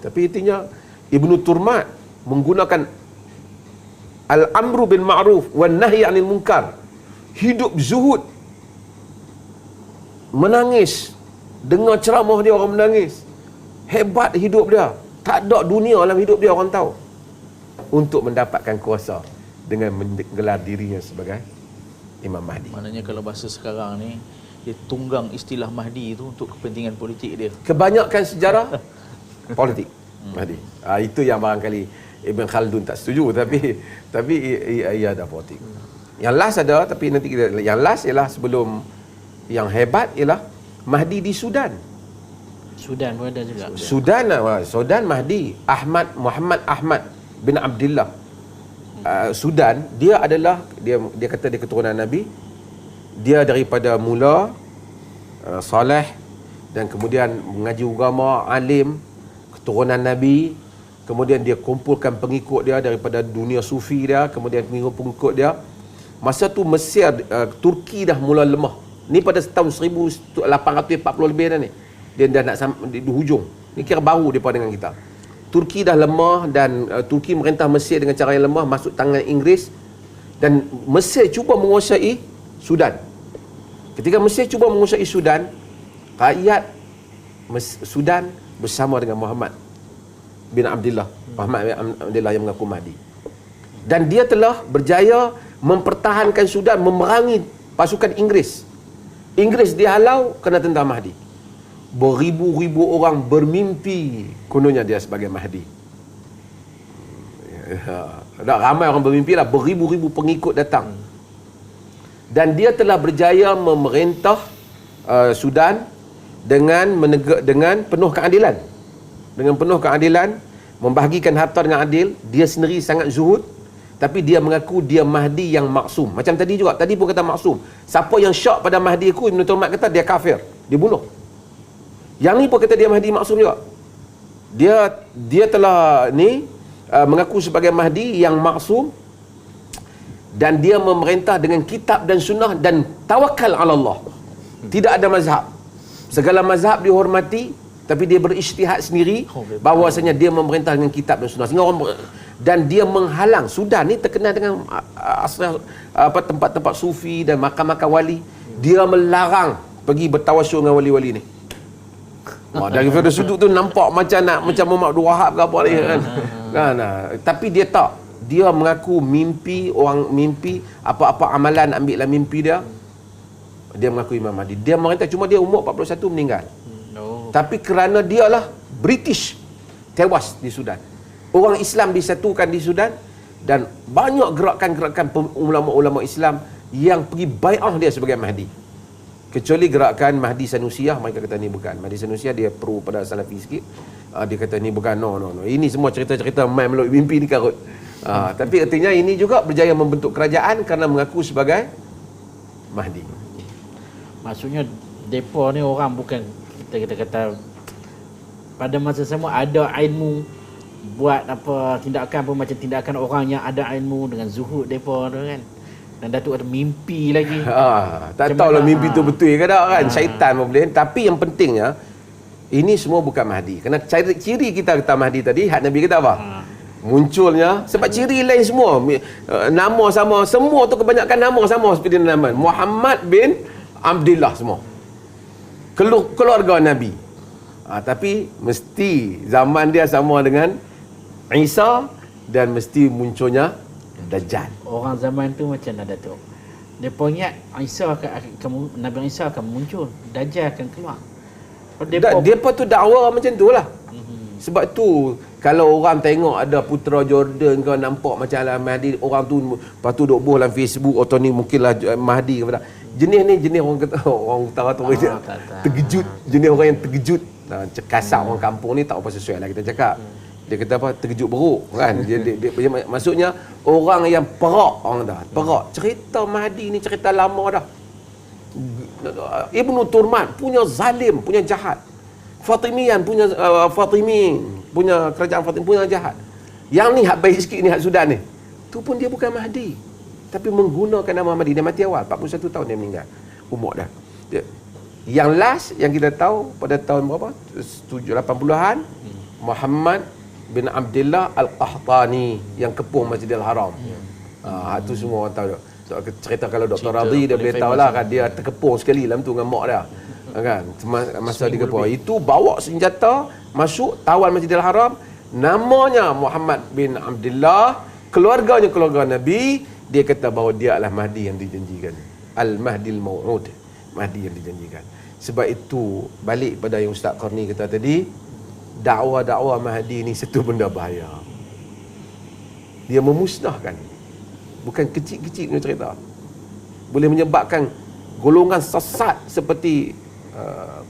Tapi intinya Ibnu Turmat menggunakan al-amru bil ma'ruf wan nahyi 'anil munkar, hidup zuhud, menangis, dengar ceramah dia orang menangis, hebat hidup dia, tak ada dunia dalam hidup dia orang tahu, untuk mendapatkan kuasa dengan menggelar dirinya sebagai Imam Mahdi. Maknanya kalau bahasa sekarang ni, dia tunggang istilah Mahdi itu untuk kepentingan politik dia. Kebanyakan sejarah politik Mahdi. Itu yang barangkali Ibn Khaldun tak setuju, tapi ia ada politik. Yang last ada, tapi nanti kita, yang last ialah sebelum yang hebat ialah Mahdi di Sudan. Sudan pun ada juga. Sudan Mahdi Muhammad Ahmad bin Abdullah. Sudan, dia adalah dia kata dia keturunan Nabi. Dia daripada mula soleh dan kemudian mengaji agama, alim, keturunan Nabi. Kemudian dia kumpulkan pengikut dia daripada dunia sufi dia, kemudian pengikut dia. Masa tu Mesir, Turki dah mula lemah. Ni pada tahun 1840 lebih dah ni. Dia dah nak di hujung. Ni kira baru depa dengan kita. Turki dah lemah dan Turki merintah Mesir dengan cara yang lemah, masuk tangan Inggeris, dan Mesir cuba menguasai Sudan. Ketika Mesir cuba menguasai Sudan, rakyat Sudan bersama dengan Muhammad bin Abdullah yang mengaku Mahdi. Dan dia telah berjaya mempertahankan Sudan, memerangi pasukan Inggeris. Inggeris dihalau kena tentera Mahdi. Beribu-ribu orang bermimpi kononnya dia sebagai Mahdi. Dah ramai orang bermimpi lah, beribu-ribu pengikut datang. Dan dia telah berjaya memerintah Sudan dengan penuh keadilan. Dengan penuh keadilan, membahagikan harta dengan adil. Dia sendiri sangat zuhud, tapi dia mengaku dia Mahdi yang maksum. Macam tadi juga, tadi pun kata maksum. Siapa yang syak pada Mahdi aku, Ibn Turmat kata dia kafir, dia bunuh. Yang ni pun kata dia Mahdi maksum juga. Dia telah mengaku sebagai Mahdi yang maksum, dan dia memerintah dengan kitab dan sunnah dan tawakal ala Allah. Tidak ada mazhab. Segala mazhab dihormati, tapi dia berijtihad sendiri bahawasanya dia memerintah dengan kitab dan sunnah. Sehingga orang, dan dia menghalang. Sudan ni terkenal dengan tempat-tempat sufi dan makam-makam wali. Dia melarang pergi bertawasul dengan wali-wali ni. Daripada sudut tu nampak macam Muhammad Abdul Wahab ke apa ni kan. Tapi dia tak. Dia mengaku orang mimpi apa-apa amalan ambillah mimpi dia. Dia mengaku Imam Mahdi. Dia merintah, cuma dia umur 41 meninggal. Tapi kerana dia lah British, tewas di Sudan. Orang Islam disatukan di Sudan, dan banyak gerakan-gerakan ulama-ulama Islam yang pergi bai'ah dia sebagai Mahdi. Kecuali gerakan Mahdi Sanusiyah, mereka kata ni bukan. Mahdi Sanusiyah dia pro pada Salafi sikit. Dia kata ni bukan, no. Ini semua cerita-cerita main melalui mimpi ni karut. Tapi artinya ini juga berjaya membentuk kerajaan kerana mengaku sebagai Mahdi. Maksudnya depa ni orang bukan kita kata pada masa sama ada ilmu, buat apa tindakan pun macam tindakan orang yang ada ilmu dengan zuhud depa tu kan. Dan Datuk ada mimpi lagi. Tak tahulah mimpi tu betul ke tak kan. Syaitan pun boleh. Tapi yang pentingnya, ini semua bukan Mahdi. Kerana ciri kita kata Mahdi tadi, had Nabi kata apa? Munculnya, sebab ciri lain semua. Nama sama, semua tu kebanyakan nama sama seperti nama. Muhammad bin Abdullah semua. Keluarga Nabi. Tapi mesti zaman dia sama dengan Isa, dan mesti munculnya Dajjal. Orang zaman tu macam mana Datuk? Depa ingat Nabi Isa akan muncul, Dajjal akan keluar. Depa tu dakwa macam tu lah. Sebab tu kalau orang tengok ada putera Jordan kau nampak macam Al-Mahdi, orang tu lepas tu duk boh dalam Facebook atau ni mungkinlah Mahdi kepada. Jenis ni jenis orang kata orang utara tu terkejut, jenis orang yang terkejut. Kasar orang kampung ni tak apa sesuai lah kita cakap. Dia kata apa, terkejut beruk kan. Dia maksudnya orang yang perak, orang dah perak. Cerita Mahdi ni cerita lama dah. Ibn Turmat punya zalim, punya jahat. Fatimian punya kerajaan Fatim punya jahat. Yang ni hak baik sikit ni, hak Sudan ni. Tu pun dia bukan Mahdi, tapi menggunakan nama Mahdi. Dia mati awal, 41 tahun dia meninggal umur dah. Yang last yang kita tahu pada tahun berapa? 80-an, Muhammad bin Abdullah Al-Qahtani yang kepuh Masjidil Haram. Tu semua orang tahu. So, cerita kalau Dr. Radhi dia boleh tahu lah kan, dia terkepuh sekali dalam tu dengan mak dia. Kan masa dia kepuh itu bawa senjata masuk tawan Masjidil Haram, namanya Muhammad bin Abdullah, keluarganya keluarga Nabi. Dia kata bahawa dia adalah Mahdi yang dijanjikan, Al-Mahdil Maw'ud, Mahdi yang dijanjikan. Sebab itu balik pada yang Ustaz Qarni kata tadi, dakwah Mahdi ni satu benda bahaya. Dia memusnahkan, bukan kecil-kecil punya cerita, boleh menyebabkan golongan sesat seperti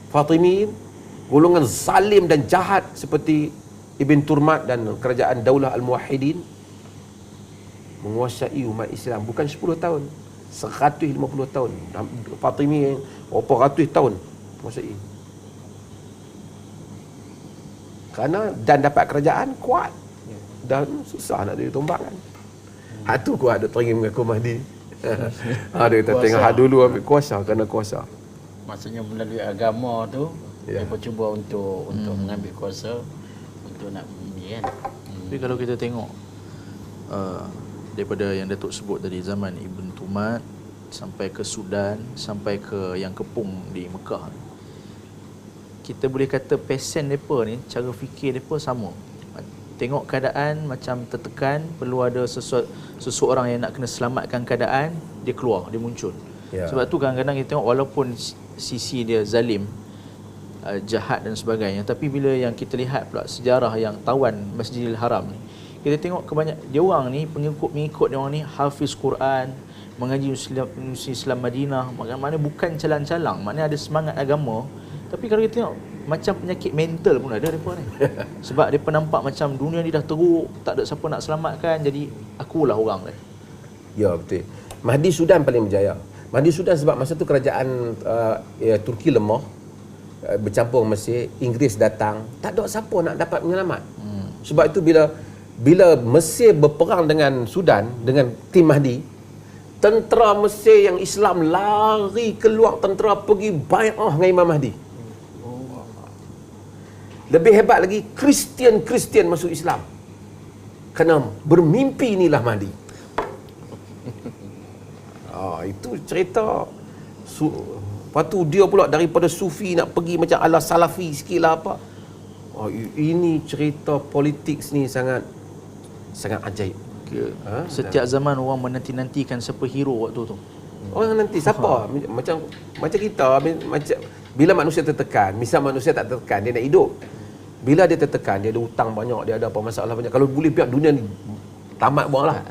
Fatimi, golongan zalim dan jahat seperti Ibn Turmat dan kerajaan Daulah Al-Muwahhidin menguasai umat Islam bukan 10 tahun, 150 tahun. Fatimi berapa ratus tahun menguasai. Kerana dan dapat kerajaan kuat dan susah nak ditumbangkan. Tu kuat ada teringin mengaku Mahdi. Dia kata tengah dulu ambil kuasa, kerana kuasa. Maksudnya melalui agama tu dia cuba untuk mengambil kuasa untuk nak ni kan. Tapi kalau kita tengok daripada yang Datuk sebut tadi, zaman Ibn Tumat sampai ke Sudan, sampai ke yang kepung di Mekah, kita boleh kata pesen mereka ni, cara fikir mereka sama. Tengok keadaan macam tertekan, perlu ada seseorang yang nak kena selamatkan keadaan, dia keluar, dia muncul. Sebab tu kadang-kadang kita tengok walaupun sisi dia zalim, jahat dan sebagainya, tapi bila yang kita lihat pula sejarah yang tawan Masjidil Haram ni, kita tengok kebanyakan dia orang ni, pengikut dia orang ni hafiz Quran, mengaji Islam Madinah, maknanya bukan calang-calang, maknanya ada semangat agama. Tapi kalau kita tengok macam penyakit mental pun ada mereka ni. Sebab mereka nampak macam dunia ni dah teruk, tak ada siapa nak selamatkan, jadi akulah orang ni. Ya, betul. Mahdi Sudan paling berjaya. Mahdi Sudan sebab masa tu kerajaan Turki lemah, bercampur Mesir, Inggeris datang, tak ada siapa nak dapat penyelamat. Sebab itu bila Mesir berperang dengan Sudan, dengan tim Mahdi, tentera Mesir yang Islam lari keluar, tentera pergi bai'ah dengan Imam Mahdi. Lebih hebat lagi, Kristian masuk Islam kerana bermimpi inilah Mahdi. Itu cerita. Lepas tu dia pula daripada Sufi nak pergi macam ala Salafi sikit lah apa. Ini cerita politik ni sangat ajaib. Setiap zaman orang menanti-nantikan siapa hero waktu tu. Orang nanti siapa? Macam kita, macam bila manusia tertekan, misal manusia tak tertekan, dia nak hidup. Bila dia tertekan, dia ada hutang banyak, dia ada apa masalah banyak. Kalau boleh biar dunia ni tamat buang lah.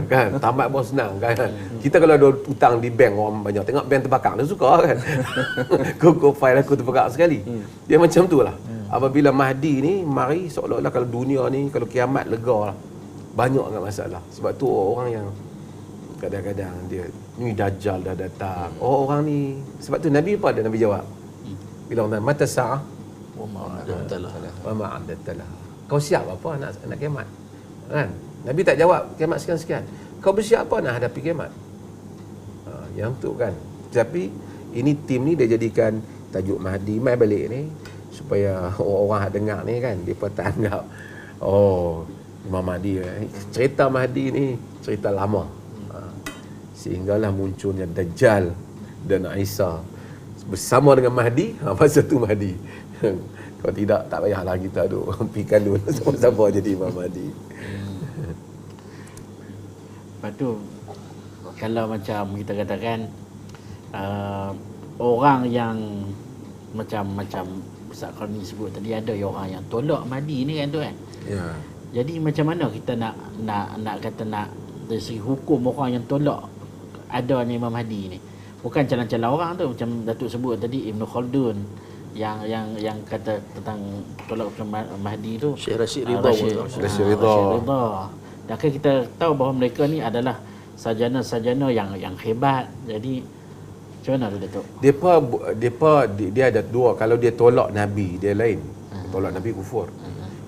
Kan tamat buang senang kan. Kita kalau ada hutang di bank orang banyak, tengok bank terbakar, dia suka kan. Kok file aku terbakar sekali. Dia macam tu lah. Apabila Mahdi ni mari, seolah-olah kalau dunia ni, kalau kiamat lega lah. Banyak tak masalah. Sebab tu orang yang kadang-kadang dia ni Dajjal dah datang. Orang ni, sebab tu Nabi apa ada Nabi jawab? Bila orang tanya mata sa'ah Wa ma'adatalah. wa ma'adatalah. Kau siap apa nak kiamat? Kan? Nabi tak jawab kiamat sekian-sekian. Kau bersiap apa nak hadapi kiamat? Yang tu kan. Tapi ini tim ni dia jadikan tajuk Mahdi mai balik ni supaya orang-orang dengar ni kan depa tak anggap Imam Mahdi. Cerita Mahdi ni cerita lama. Sehinggalah munculnya Dajjal dan Isa bersama dengan Mahdi. Masa tu Mahdi. Kalau tidak, tak payahlah kita duk pikan dulu siapa jadi Imam Mahdi. Lepas tu kalau macam kita katakan orang yang macam Ustaz Qarni sebut tadi, ada orang yang tolak Mahdi ni kan tu kan. Ya. Jadi macam mana kita nak kata dari segi hukum orang yang tolak adanya Imam Mahdi ni? Bukan calang-calang orang tu, macam Datuk sebut tadi Ibn Khaldun yang kata tentang tolak Mahdi tu, Syekh Rashid Ridha. Rashid Ridha. Dan kita tahu bahawa mereka ni adalah sarjana-sarjana yang hebat. Jadi macam mana tu Datuk? Dia ada dua. Kalau dia tolak Nabi, dia lain. Tolak Nabi kufur.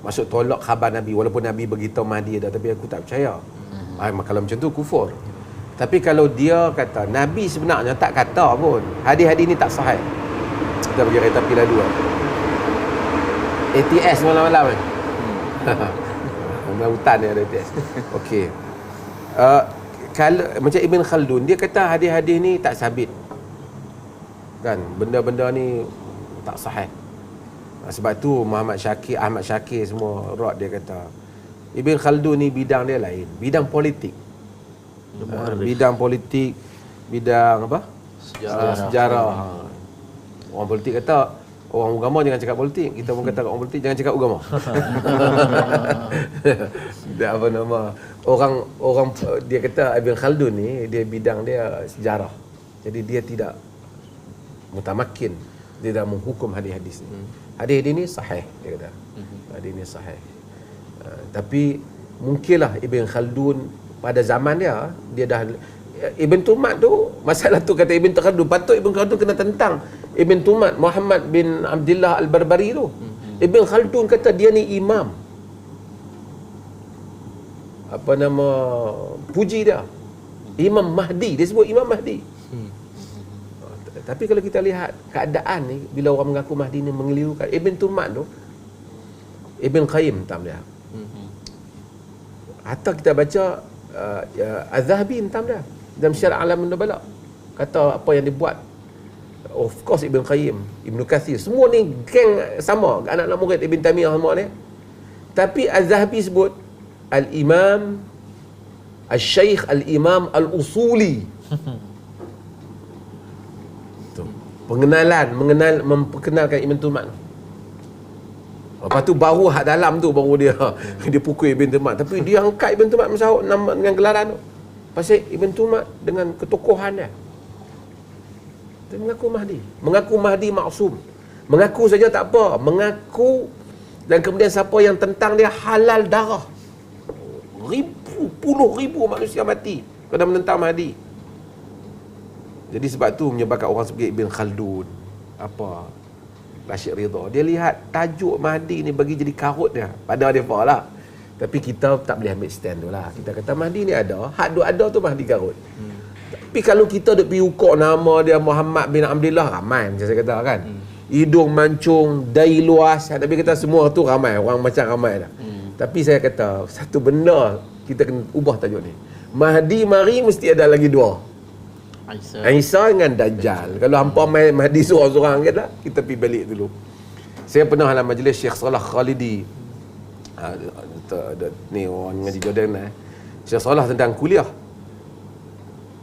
Maksud tolak khabar Nabi, walaupun Nabi beritahu Mahdi ada, tapi aku tak percaya. Kalau macam tu kufur. Tapi kalau dia kata Nabi sebenarnya tak kata pun, hadis-hadis ni tak sahih, kita pergi kereta api lalu ATS malam-malam kan. Dalam hutan dia ada ATS. Okey. Kalau macam Ibn Khaldun, dia kata hadis-hadis ni tak sabit. Kan, benda-benda ni tak sahih. Sebab tu Ahmad Syakir semua rod dia kata Ibn Khaldun ni bidang dia lain, bidang politik. Bidang politik, bidang apa? Sejarah. Orang politik kata orang agama jangan cakap politik. Kita pun kata orang politik jangan cakap agama. Dia apa nama? Orang dia kata Ibn Khaldun ni dia bidang dia sejarah. Jadi dia tidak mutamakin, dia tidak menghukum hadis-hadis ni. Hadis ni sahih dia kata. Hadis ni sahih. Tapi mungkinlah Ibn Khaldun pada zaman dia dah Ibn Tumat tu, masalah tu kata Ibn Khaldun, patut Ibn Khaldun kena tentang Ibn Tumat, Muhammad bin Abdullah Al-Barbari tu. Ibn Khaldun kata dia ni imam. Apa nama puji dia? Imam Mahdi, dia sebut Imam Mahdi. Tapi kalau kita lihat keadaan ni, bila orang mengaku Mahdi ni mengelirukan, Ibn Tumat tu Ibn Qayyim tak dia. Atau kita baca Az-Zahabi entam dia dalam Syarah Alamun Nubala, kata apa yang dibuat, of course Ibn Qayyim, Ibn Kathir, semua ni geng sama, anak-anak murid Ibn Taymiyah semua ni. Tapi Az-Zahabi sebut Al-Imam Al-Syaikh Al-Imam Al-Usuli. Memperkenalkan Ibn Tumat. Lepas tu baru hak dalam tu baru dia pukul Ibn Tumat. Tapi dia angkat Ibn Tumat Masahuk dengan gelaran tu. pasal Ibn Tumat dengan ketokohan dia. Dia mengaku Mahdi maksum. Mengaku saja tak apa, mengaku dan kemudian siapa yang tentang dia halal darah. Puluh ribu manusia mati kerana menentang Mahdi. Jadi sebab tu menyebabkan orang seperti Ibn Khaldun, Rashid Ridha, dia lihat tajuk Mahdi ni bagi jadi karut dia pada mereka lah. Tapi kita tak boleh ambil stand tu lah. Kita kata Mahdi ni ada, hak duk ada tu Mahdi karut. Tapi kalau kita duk pergi ukur nama dia Muhammad bin Abdullah, ramai macam saya kata kan. Hidung mancung, dahi luas, tapi kita semua tu ramai, orang macam ramai dah. Tapi saya kata satu benda kita kena ubah tajuk ni. Mahdi mari mesti ada lagi dua. Isa dengan Dajjal. Kalau hampa main Mahdi seorang-seorang kita pergi balik dulu. Saya pernah dalam majlis Syekh Salah Khalidi. Ni orang ngaji Jordan Syekh Salah tentang kuliah.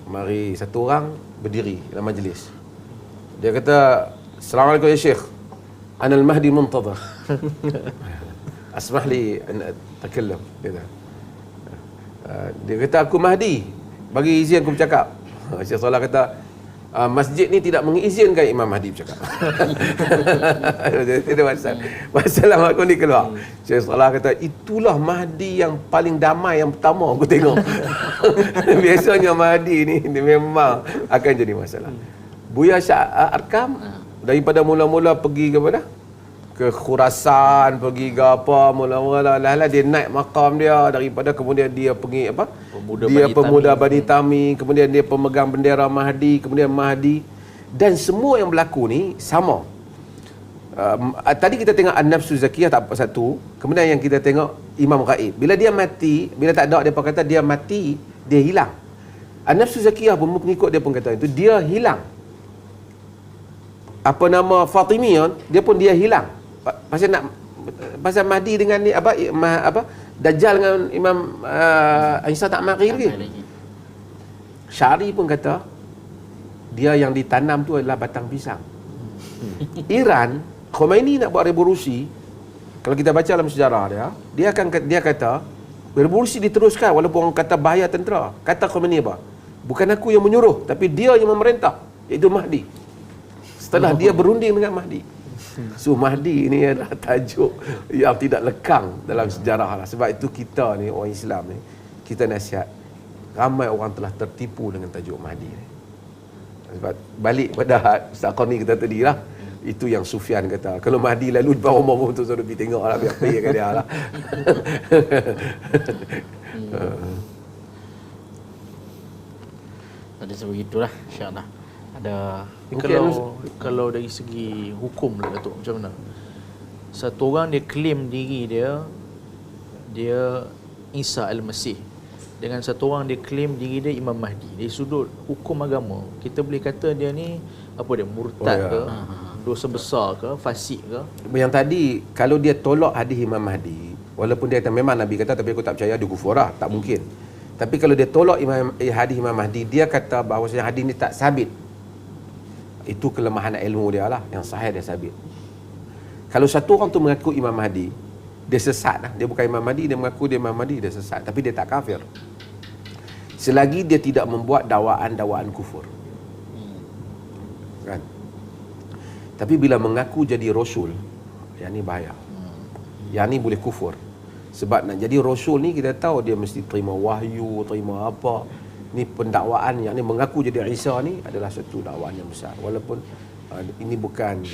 Mari satu orang berdiri dalam majlis. Dia kata, "Assalamualaikum ya Syekh. Ana al-Mahdi muntadhar." Asmah li an atakallam. Dia kata, "Aku Mahdi. Bagi izin aku bercakap." Syekh Salah kata, "Masjid ni tidak mengizinkan Imam Mahdi bercakap." Tidak masalah aku ni keluar. Syekh Salah kata, "Itulah Mahdi yang paling damai yang pertama aku tengok." Biasanya Mahdi ni dia memang akan jadi masalah. Buya Syah Arkam daripada mula-mula pergi ke mana? Ke Khurasan, pergi ke apa, mula-mula lah dia naik makam dia, daripada kemudian dia pergi apa? Pemuda Bani Tamim, kemudian dia pemegang bendera Mahdi, kemudian Mahdi, dan semua yang berlaku ni sama. Tadi kita tengok An-Nafsu Zakiyah tak apa satu, kemudian yang kita tengok Imam Ghaib. Bila dia mati, bila tak ada dia pun kata dia mati, dia hilang. An-Nafsu Zakiyah pun pengikut dia pun kata itu dia hilang. Apa nama Fatimiyun, dia pun dia hilang. Pasal Mahdi dengan ni apa Dajjal dengan Imam Isa tak mari lagi. Syari pun kata dia yang ditanam tu adalah batang pisang. Iran, Khomeini nak buat revolusi, kalau kita baca dalam sejarah dia kata revolusi diteruskan walaupun orang kata bahaya tentera. Kata Khomeini apa? Bukan aku yang menyuruh, tapi dia yang memerintah, iaitu Mahdi. Setelah dia berunding dengan Mahdi. So Mahdi ini adalah tajuk yang tidak lekang dalam sejarah lah. Sebab itu kita ni orang Islam ni, kita nasihat, ramai orang telah tertipu dengan tajuk Mahdi ni. Sebab balik pada Ustaz Qani kita tadi lah, itu yang Sufyan kata, kalau Mahdi lalu depan rumah pun tu suruh pergi tengok lah, biar pergi kat dia lah. Jadi sebegitulah insya-Allah. Ada kalau dari segi hukum lah Datuk, macam mana? Satu orang dia claim diri dia Isa Al-Masih, dengan satu orang dia claim diri dia Imam Mahdi. Dari sudut hukum agama, kita boleh kata dia ni murtad ke, dosa besar ke, fasik ke? Yang tadi, kalau dia tolak hadis Imam Mahdi, walaupun dia kata memang Nabi kata tapi aku tak percaya, dia kufur lah, tak mungkin. Tapi kalau dia tolak hadis Imam Mahdi, dia kata bahawa hadis ni tak sabit, itu kelemahan ilmu dia lah. Yang sahih dia sabit. Kalau satu orang tu mengaku Imam Mahdi, dia sesat lah. Dia bukan Imam Mahdi, dia mengaku dia Imam Mahdi, dia sesat. Tapi dia tak kafir selagi dia tidak membuat dakwaan kufur, kan? Tapi bila mengaku jadi Rasul, yang ni bahaya. Yang ni boleh kufur. Sebab nak jadi Rasul ni kita tahu dia mesti terima wahyu, terima apa. Ni pendakwaan yang ni mengaku jadi Isa ni adalah satu dakwaan yang besar. Walaupun ini bukan,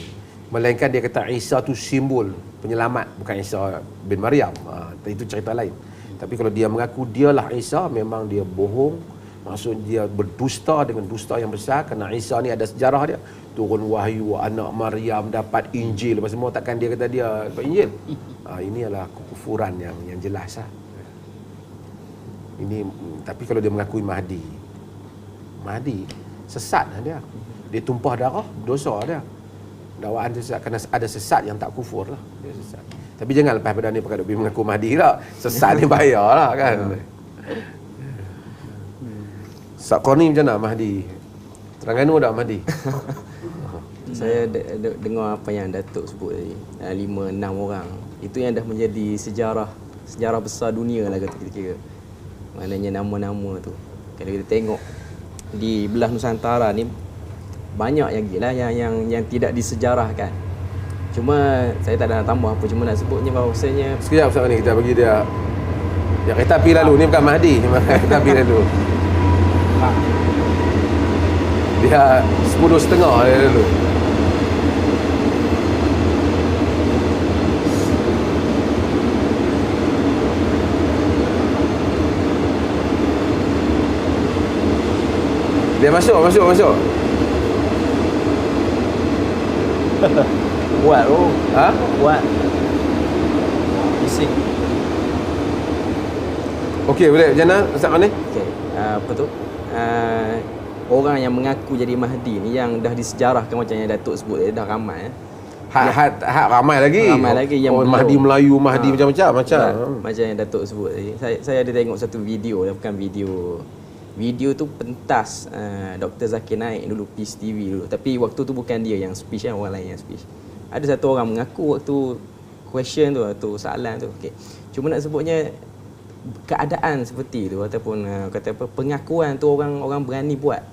melainkan dia kata Isa tu simbol penyelamat, bukan Isa bin Maryam. Itu cerita lain. Tapi kalau dia mengaku dialah Isa, memang dia bohong. Maksud dia berdusta dengan dusta yang besar, kerana Isa ni ada sejarah dia. Turun wahyu, anak Maryam, dapat Injil, lepas semua, takkan dia kata dia dapat Injil. Ini adalah kekufuran yang jelas lah. Ini, tapi kalau dia mengakui Mahdi sesat lah dia. Dia tumpah darah, dosa dia. Dakwaan sesat, kerana ada sesat yang tak kufur lah. Dia sesat. Tapi jangan lepas pada ni pakai mengaku Mahdi lah. Sesat ni bahaya lah kan. Ustaz Qani macam mana Mahdi? Terangganu tak Mahdi? Saya dengar apa yang Datuk sebut tadi, 5-6 orang. Itu yang dah menjadi sejarah besar dunia lah kata kira-kira. Maknanya nama-nama tu. Kalau kita tengok di belah Nusantara ni banyak lagi lah yang tidak disejarahkan. Cuma saya tak ada nak tambah apa, cuma nak sebutnya bahawasanya Sekejap Ustaz ni, kita bagi dia yang kereta api lalu ni bukan Mahdi. Kereta api lalu. Dia 10.30 dia lalu. Dia masuk. Kuat tu. Ha? Kuat. Bising. Okey, boleh. Macam mana Ustaz ni? okey, apa tu? Orang yang mengaku jadi Mahdi ni yang dah disejarahkan macam yang Datuk sebut dah ramai. Hak ramai lagi. Ramai lagi yang belum. Mahdi Melayu, Mahdi macam-macam. Macam yang Datuk sebut tadi. Saya ada tengok satu video, bukan video tu pentas Dr. Zakir Naik dulu, Peace TV dulu. Tapi waktu tu bukan dia yang speech kan, orang lain yang speech. Ada satu orang mengaku waktu question tu, waktu soalan tu. Okey. Cuma nak sebutnya keadaan seperti tu ataupun kata apa, pengakuan tu orang berani buat.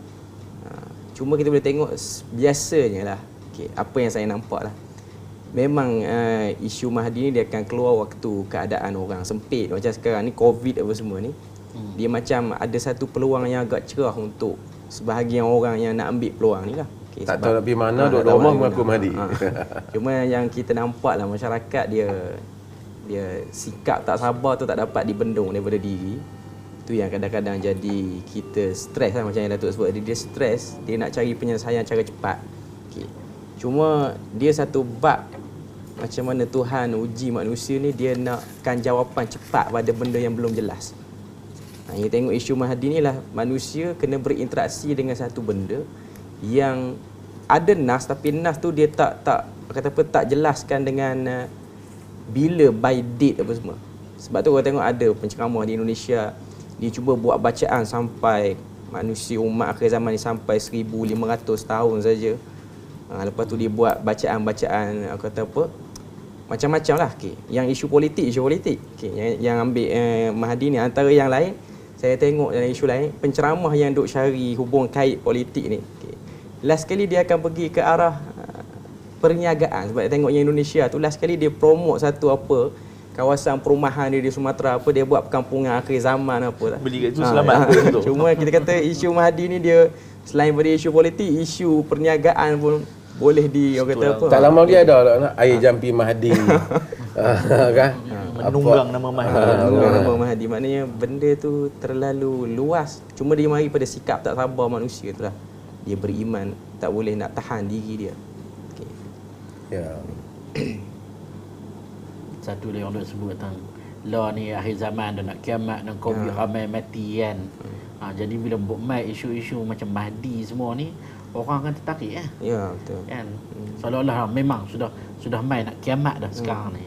Cuma kita boleh tengok biasanya lah. Okey, apa yang saya nampak lah. Memang isu Mahdi ni dia akan keluar waktu keadaan orang sempit. Macam sekarang ni COVID apa semua ni. Dia macam ada satu peluang yang agak cerah untuk sebahagian orang yang nak ambil peluang ni lah. Okay, Tak tahu nak pergi mana, duduk rumah mengaku Mahdi. Cuma yang kita nampak lah masyarakat dia sikap tak sabar tu tak dapat dibendung daripada diri. Tu yang kadang-kadang jadi kita stres lah, macam yang Datuk sebut. Dia stres, dia nak cari penyelesaian cara cepat. Okay. Cuma dia satu bab macam mana Tuhan uji manusia ni, dia nakkan jawapan cepat pada benda yang belum jelas. Yang tengok isu Mahdi ni lah, manusia kena berinteraksi dengan satu benda yang ada nas, tapi nas tu dia tak jelaskan dengan bila, by date apa semua. Sebab tu orang tengok ada penceramah di Indonesia, dia cuba buat bacaan sampai manusia umat akhir zaman ni sampai 1500 tahun saja. Lepas tu dia buat bacaan-bacaan kata apa, macam-macam lah. Okay. Yang isu politik. Okay. Yang ambil Mahdi ni antara yang lain, saya tengok dalam isu lain, penceramah yang duk cari hubung kait politik ni. Okay. Last kali dia akan pergi ke arah perniagaan. Sebab saya tengok yang Indonesia tu, last kali dia promote satu apa, kawasan perumahan dia di Sumatera apa, dia buat perkampungan akhir zaman apa lah. Beli kat tu selamat. Cuma kita kata isu Mahdi ni dia selain daripada isu politik, isu perniagaan pun boleh orang kata apa. Tak lama dia ada lah air jampi Mahdi. Kan? Menunggang nama Mahdi. Nama Mahdi, maknanya benda tu terlalu luas. Cuma dia mari pada sikap tak sabar manusia tu lah. Dia beriman, tak boleh nak tahan diri dia. Okay. Ya. Satu dia orang duk sebut tentang law ni akhir zaman dah nak kiamat dan COVID ramai mati kan. Jadi bila buat mai isu-isu macam Mahdi semua ni, orang akan tertarik kan. Ya, betul. Kan. Seolah-olah memang sudah mai nak kiamat dah sekarang ni.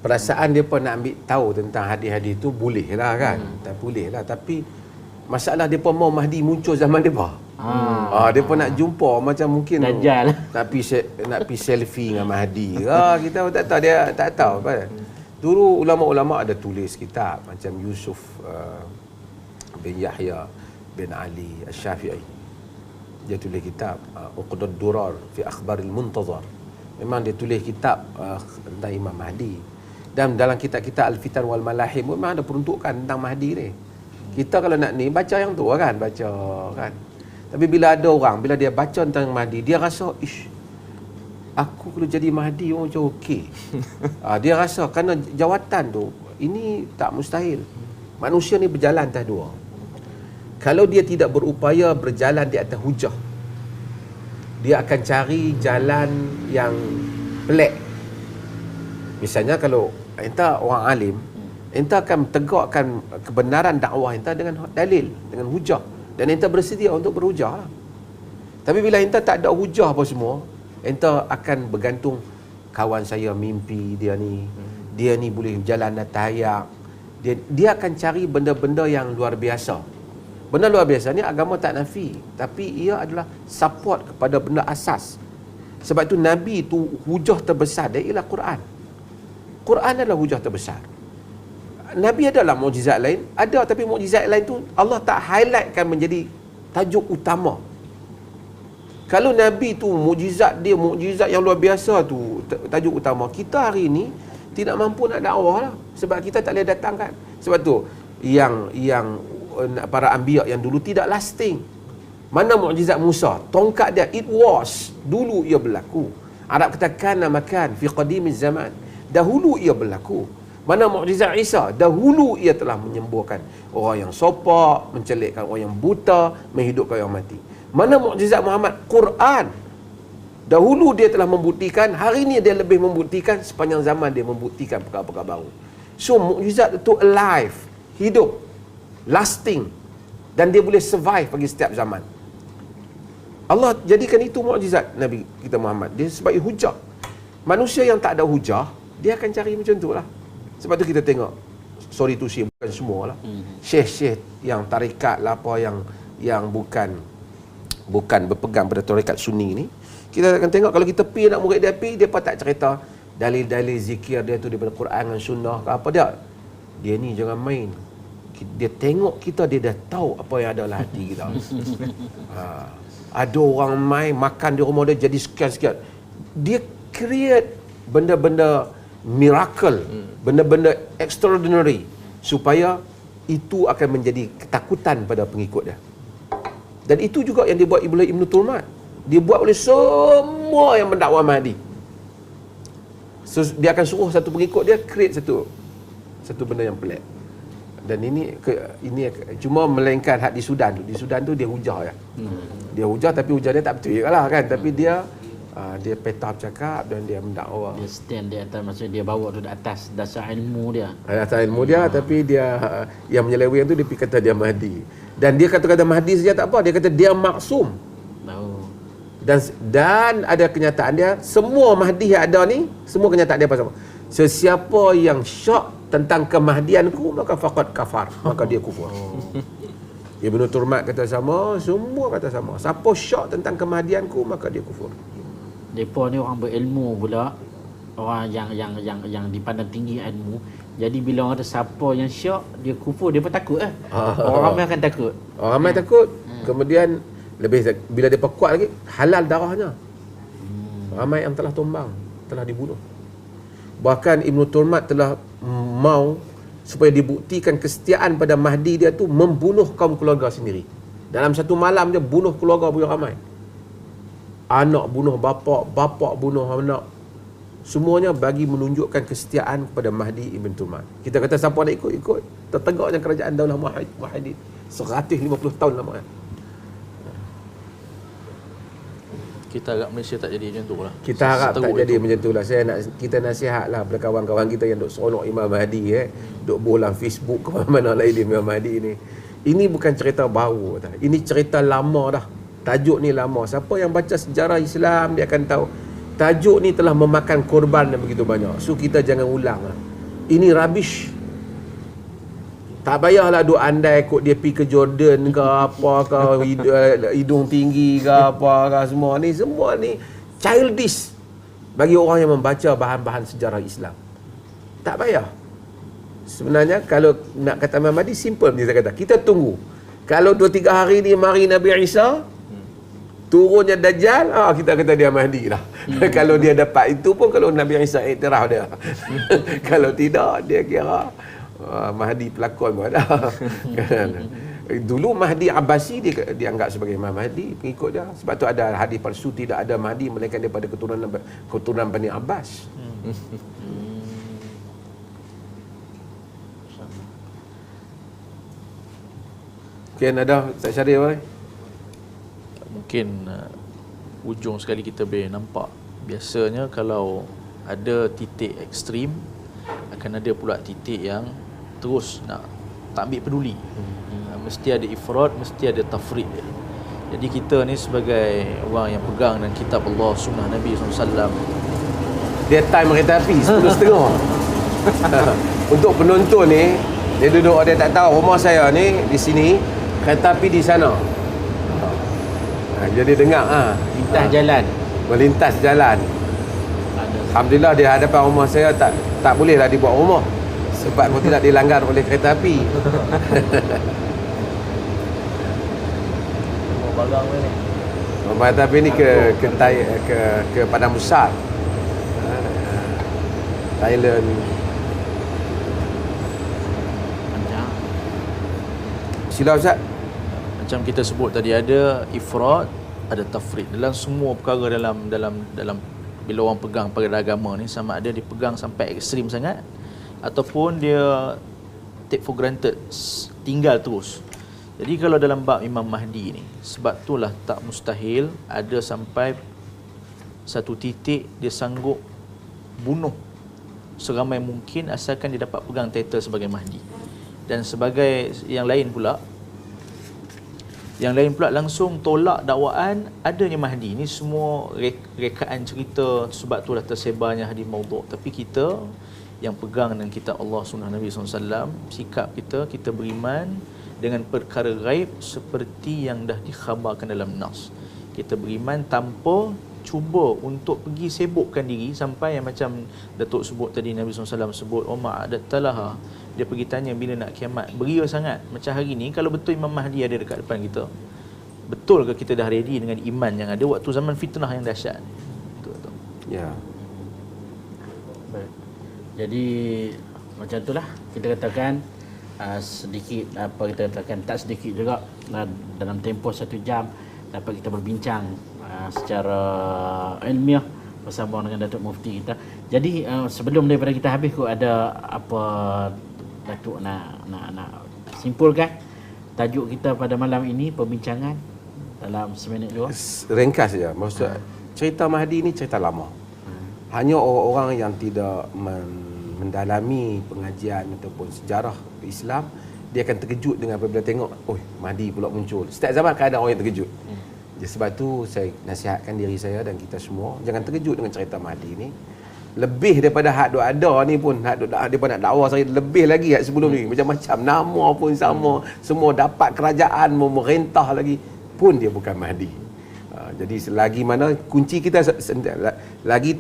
Perasaan dia pun nak ambil tahu tentang hadis-hadis tu boleh lah kan. Tak boleh lah, tapi masalah dia pun mau Mahdi muncul zaman dia apa. Dia pun nak jumpa macam mungkin Dajjal. nak pergi selfie dengan Mahdi. Kita tak tahu, dia tak tahu apa. Dulu ulama-ulama ada tulis kitab macam Yusuf bin Yahya bin Ali Asy-Syafi'i. Dia tulis kitab Uqdud Durar fi Akhbaril Muntazar. Memang dia tulis kitab tentang Imam Mahdi. Dan dalam kitab-kitab Al-Fitan wal Malahim memang ada peruntukan tentang Mahdi ni. Kita kalau nak ni baca yang tu kan, baca kan. Tapi bila ada orang, bila dia baca tentang Mahdi, dia rasa, aku kalau jadi Mahdi macam okey. Dia rasa kerana jawatan tu, ini tak mustahil. Manusia ni berjalan atas dua. Kalau dia tidak berupaya berjalan di atas hujah, dia akan cari jalan yang pelik. Misalnya kalau entah orang alim, entah akan tegakkan kebenaran dakwah entah dengan dalil, dengan hujah, dan entah bersedia untuk berhujah lah. Tapi bila entah tak ada hujah apa semua, entah akan bergantung kawan saya mimpi dia ni boleh jalan atas ayak. Dia akan cari benda-benda yang luar biasa. Benda luar biasa ni agama tak nafi, tapi ia adalah support kepada benda asas. Sebab itu Nabi tu hujah terbesar dia ialah Quran. Quran adalah hujah terbesar. Nabi adalah mukjizat lain, ada, tapi mukjizat lain tu Allah tak highlightkan menjadi tajuk utama. Kalau Nabi tu mukjizat yang luar biasa tu tajuk utama, kita hari ni tidak mampu nak dakwah lah, sebab kita tak boleh datangkan. Sebab tu yang para anbiya yang dulu tidak lasting. Mana mukjizat Musa, tongkat dia, it was, dulu ia berlaku. Arab kata kana makan fi qadimiz zaman, dahulu ia berlaku. Mana mukjizat Isa, dahulu ia telah menyembuhkan orang yang sopak, mencelikkan orang yang buta, menghidupkan orang mati. Mana mukjizat Muhammad, Quran, dahulu dia telah membuktikan, hari ini dia lebih membuktikan, sepanjang zaman dia membuktikan perkara-perkara baru. So mukjizat itu alive, hidup, lasting, dan dia boleh survive bagi setiap zaman. Allah jadikan itu mukjizat Nabi kita Muhammad. Dia sebagai hujah. Manusia yang tak ada hujah, dia akan cari macam tu lah. Sebab tu kita tengok, sorry to say, bukan semua lah, syekh-syekh yang tarikat lah, apa yang bukan berpegang pada tarikat Sunni ni, kita akan tengok kalau kita pergi nak murid dia pun tak cerita dalil-dalil zikir dia tu daripada Quran dan Sunnah ke apa dia ni jangan main. Dia tengok kita, dia dah tahu apa yang ada dalam hati kita. Ada orang main makan di rumah dia jadi sekian-sekian, dia create benda-benda miracle, benda-benda extraordinary, supaya itu akan menjadi ketakutan pada pengikut dia. Dan itu juga yang dibuat oleh Ibn Turmat. Dia buat oleh semua yang mendakwa Mahdi. So, dia akan suruh satu pengikut dia create satu benda yang pelik. Dan ini cuma melainkan hak di Sudan tu. Di Sudan tu dia hujah ya. Dia hujah, tapi hujah dia tak betul lah kan. Tapi dia peta bercakap dan dia mendakwa. Dia stand di atas, maksudnya dia bawa tu di atas dasar ilmu dia. Atas ilmu dia, tapi dia yang menyeleweng tu dia pergi kata dia Mahdi. Dan dia kata Mahdi saja tak apa, dia kata dia maksum. Dan ada kenyataan dia, semua Mahdi yang ada ni, semua kenyataan dia apa sama. Sesiapa yang syak tentang kemahdianku, maka faqad kafar, maka dia kufur. Ibn Turmat kata sama, semua kata sama. Siapa syak tentang kemahdianku, maka dia kufur. Depa ni orang berilmu pula, orang yang dipandang tinggi ilmu. Jadi bila orang kata siapa yang syak, dia kufur, dia pun takut lah. Orang ramai akan takut. Orang ramai takut. Kemudian bila dia kuat lagi, halal darahnya. Ramai yang telah tumbang, telah dibunuh. Bahkan Ibn Turmat telah mau supaya dibuktikan kesetiaan pada Mahdi dia tu, membunuh kaum keluarga sendiri. Dalam satu malam dia bunuh keluarga punya ramai. Anak bunuh bapak, bapak bunuh anak. Semuanya bagi menunjukkan kesetiaan kepada Mahdi Ibn Turmat. Kita kata siapa nak ikut, tertegaknya kerajaan Daulah Wahidin 150 tahun lama. Kita harap Malaysia tak jadi macam tu lah. Kita harap tak jadi macam tu lah. Kita nasihat lah pada kawan-kawan kita yang duk seronok Imam Mahdi, duk bolang Facebook ke mana lain Imam Mahdi ni. Ini bukan cerita baru dah. Ini cerita lama dah. Tajuk ni lama. Siapa yang baca sejarah Islam dia akan tahu tajuk ni telah memakan korban yang begitu banyak. So kita jangan ulang lah. Ini rubbish. Tak payahlah duk andai kot dia pergi ke Jordan ke apa ke, hidung tinggi ke apa ke, semua ni childish bagi orang yang membaca bahan-bahan sejarah Islam. Tak payah. Sebenarnya kalau nak kata Imam Mahdi, simple ni saya kata. Kita tunggu. Kalau 2-3 hari ni mari Nabi Isa, turunnya Dajjal, kita kata dia Mahdi lah. Kalau dia dapat itu pun, kalau Nabi Isa iktiraf dia. Kalau tidak, dia kira Mahdi pelakon pun ada. Dulu Mahdi Abbasi dia dianggap sebagai Imam Mahdi, pengikut dia. Sebab tu ada hadis palsu, tidak ada Mahdi melainkan daripada keturunan Bani Abbas. Mungkin ada tak syarif apa? Mungkin ujung sekali kita boleh nampak, biasanya kalau ada titik ekstrim, akan ada pula titik yang terus nak tak ambil peduli. Mesti ada ifrat, mesti ada tafrid. Jadi kita ni sebagai orang yang pegang dan kitab Allah, sunnah Nabi SAW, Dia time kereta api 10.30. Untuk penonton ni, dia duduk, dia tak tahu rumah saya ni di sini, kereta api di sana. Jadi dengar Lintas jalan. melintas jalan. Alhamdulillah di hadapan rumah saya tak bolehlah dibuat rumah. Sebab kalau tidak dilanggar oleh kereta api. Bagang ni. Kereta api ni ke Padang Besar, Thailand. Panjang. Sila Ustaz. Macam kita sebut tadi, ada ifrat, ada tafrid. Dalam semua perkara dalam bila orang pegang perkara agama ni, sama ada dia pegang sampai ekstrim sangat ataupun dia take for granted, tinggal terus. Jadi kalau dalam bab Imam Mahdi ni, sebab itulah tak mustahil ada sampai satu titik dia sanggup bunuh seramai mungkin asalkan dia dapat pegang title sebagai Mahdi. Dan sebagai yang lain pula langsung tolak dakwaan adanya Mahdi. Ini semua rekaan cerita, sebab itulah tersebarnya hadis maudhu'. Tapi kita yang pegang dengan kitab Allah, sunnah Nabi SAW, sikap kita beriman dengan perkara gaib seperti yang dah dikhabarkan dalam nas. Kita beriman tanpa cuba untuk pergi sibukkan diri sampai yang macam Datuk sebut tadi, Nabi SAW sebut Umar adat talaha, dia pergi tanya bila nak kiamat, beria sangat. Macam hari ni kalau betul Imam Mahdi ada dekat depan kita, betul ke kita dah ready dengan iman yang ada waktu zaman fitnah yang dahsyat? Betul. Ya. Baik. Jadi macam itulah kita katakan sedikit apa kita katakan, tak sedikit juga dalam tempoh 1 jam dapat kita berbincang secara ilmiah bersama dengan Datuk Mufti kita. Jadi sebelum daripada kita habis, kok ada apa Datuk nak simpulkan tajuk kita pada malam ini, perbincangan dalam seminit dua? Ringkas saja. Maksud cerita Mahdi ni cerita lama. Hanya orang-orang yang tidak mendalami pengajian ataupun sejarah Islam, dia akan terkejut dengan apabila tengok, oh Mahdi pula muncul. Setiap zaman akan ada orang yang terkejut. Jadi sebab tu saya nasihatkan diri saya dan kita semua, jangan terkejut dengan cerita Mahdi ni. Lebih daripada hak duk ada ni pun, hak duk nak dakwah saya lebih lagi hak sebelum ni. Macam-macam nama pun sama, semua dapat kerajaan memerintah lagi, pun dia bukan Mahdi. Jadi selagi mana kunci kita lagi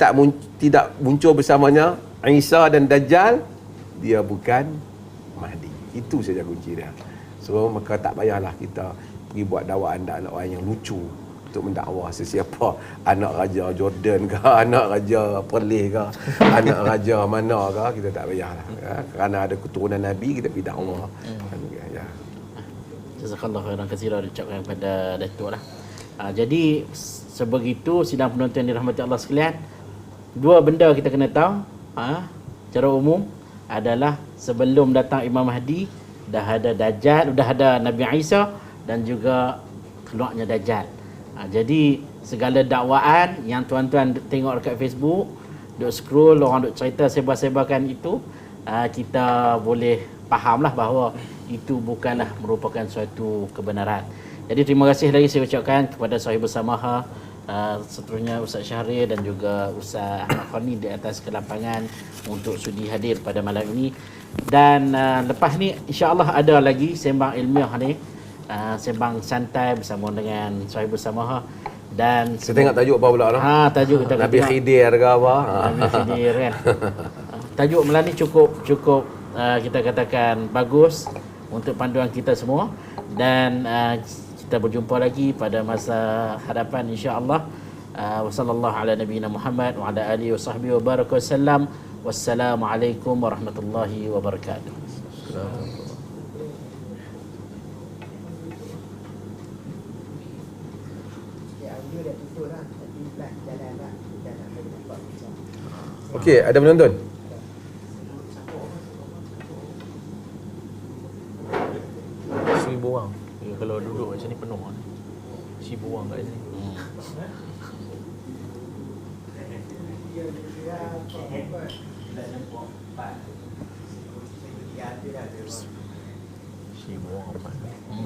tidak muncul bersamanya Isa dan Dajjal, dia bukan Mahdi. Itu saja kunci dia. So maka tak payahlah kita pergi buat dakwaan orang yang lucu untuk mendakwa sesiapa, anak raja Jordan ke, anak raja Perlis ke, anak raja mana ke, kita tak payahlah. Kerana ada keturunan Nabi, kita pergi dakwah. Ya. Jazakallahu khairan katsiran diucapkan kepada Datuk lah. Jadi sebegitu sidang penonton yang dirahmati Allah sekalian, dua benda kita kena tahu secara umum adalah sebelum datang Imam Mahdi dah ada Dajjal, dah ada Nabi Isa dan juga keluarnya Dajjal. Jadi segala dakwaan yang tuan-tuan tengok dekat Facebook, duk scroll, orang duk cerita sebar-sebarkan itu, kita boleh fahamlah bahawa itu bukanlah merupakan suatu kebenaran. Jadi terima kasih lagi saya ucapkan kepada sahib bersamaha, seterusnya Ustaz Syahrir dan juga Ustaz Ahmad Khani di atas kelapangan untuk sudi hadir pada malam ini. Dan lepas ni insya-Allah ada lagi sembang ilmiah ni, sembang santai bersama dengan sahib bersamaha. Dan saya tengok tajuk apa pula tu? Tajuk kita Nabi Khidir ke apa? Nabi Khidir kan. Tajuk malam ni cukup kita katakan bagus untuk panduan kita semua. Dan kita berjumpa lagi pada masa hadapan insya-Allah. Wassallallahu ala nabiyina Muhammad wa ala alihi wasahbihi wa baraka wasallam. Wassalamualaikum warahmatullahi wabarakatuh. Okey, ada penonton? Orang. Ya, kalau duduk macam ni penuh kan. 1000 orang kat sini. Orang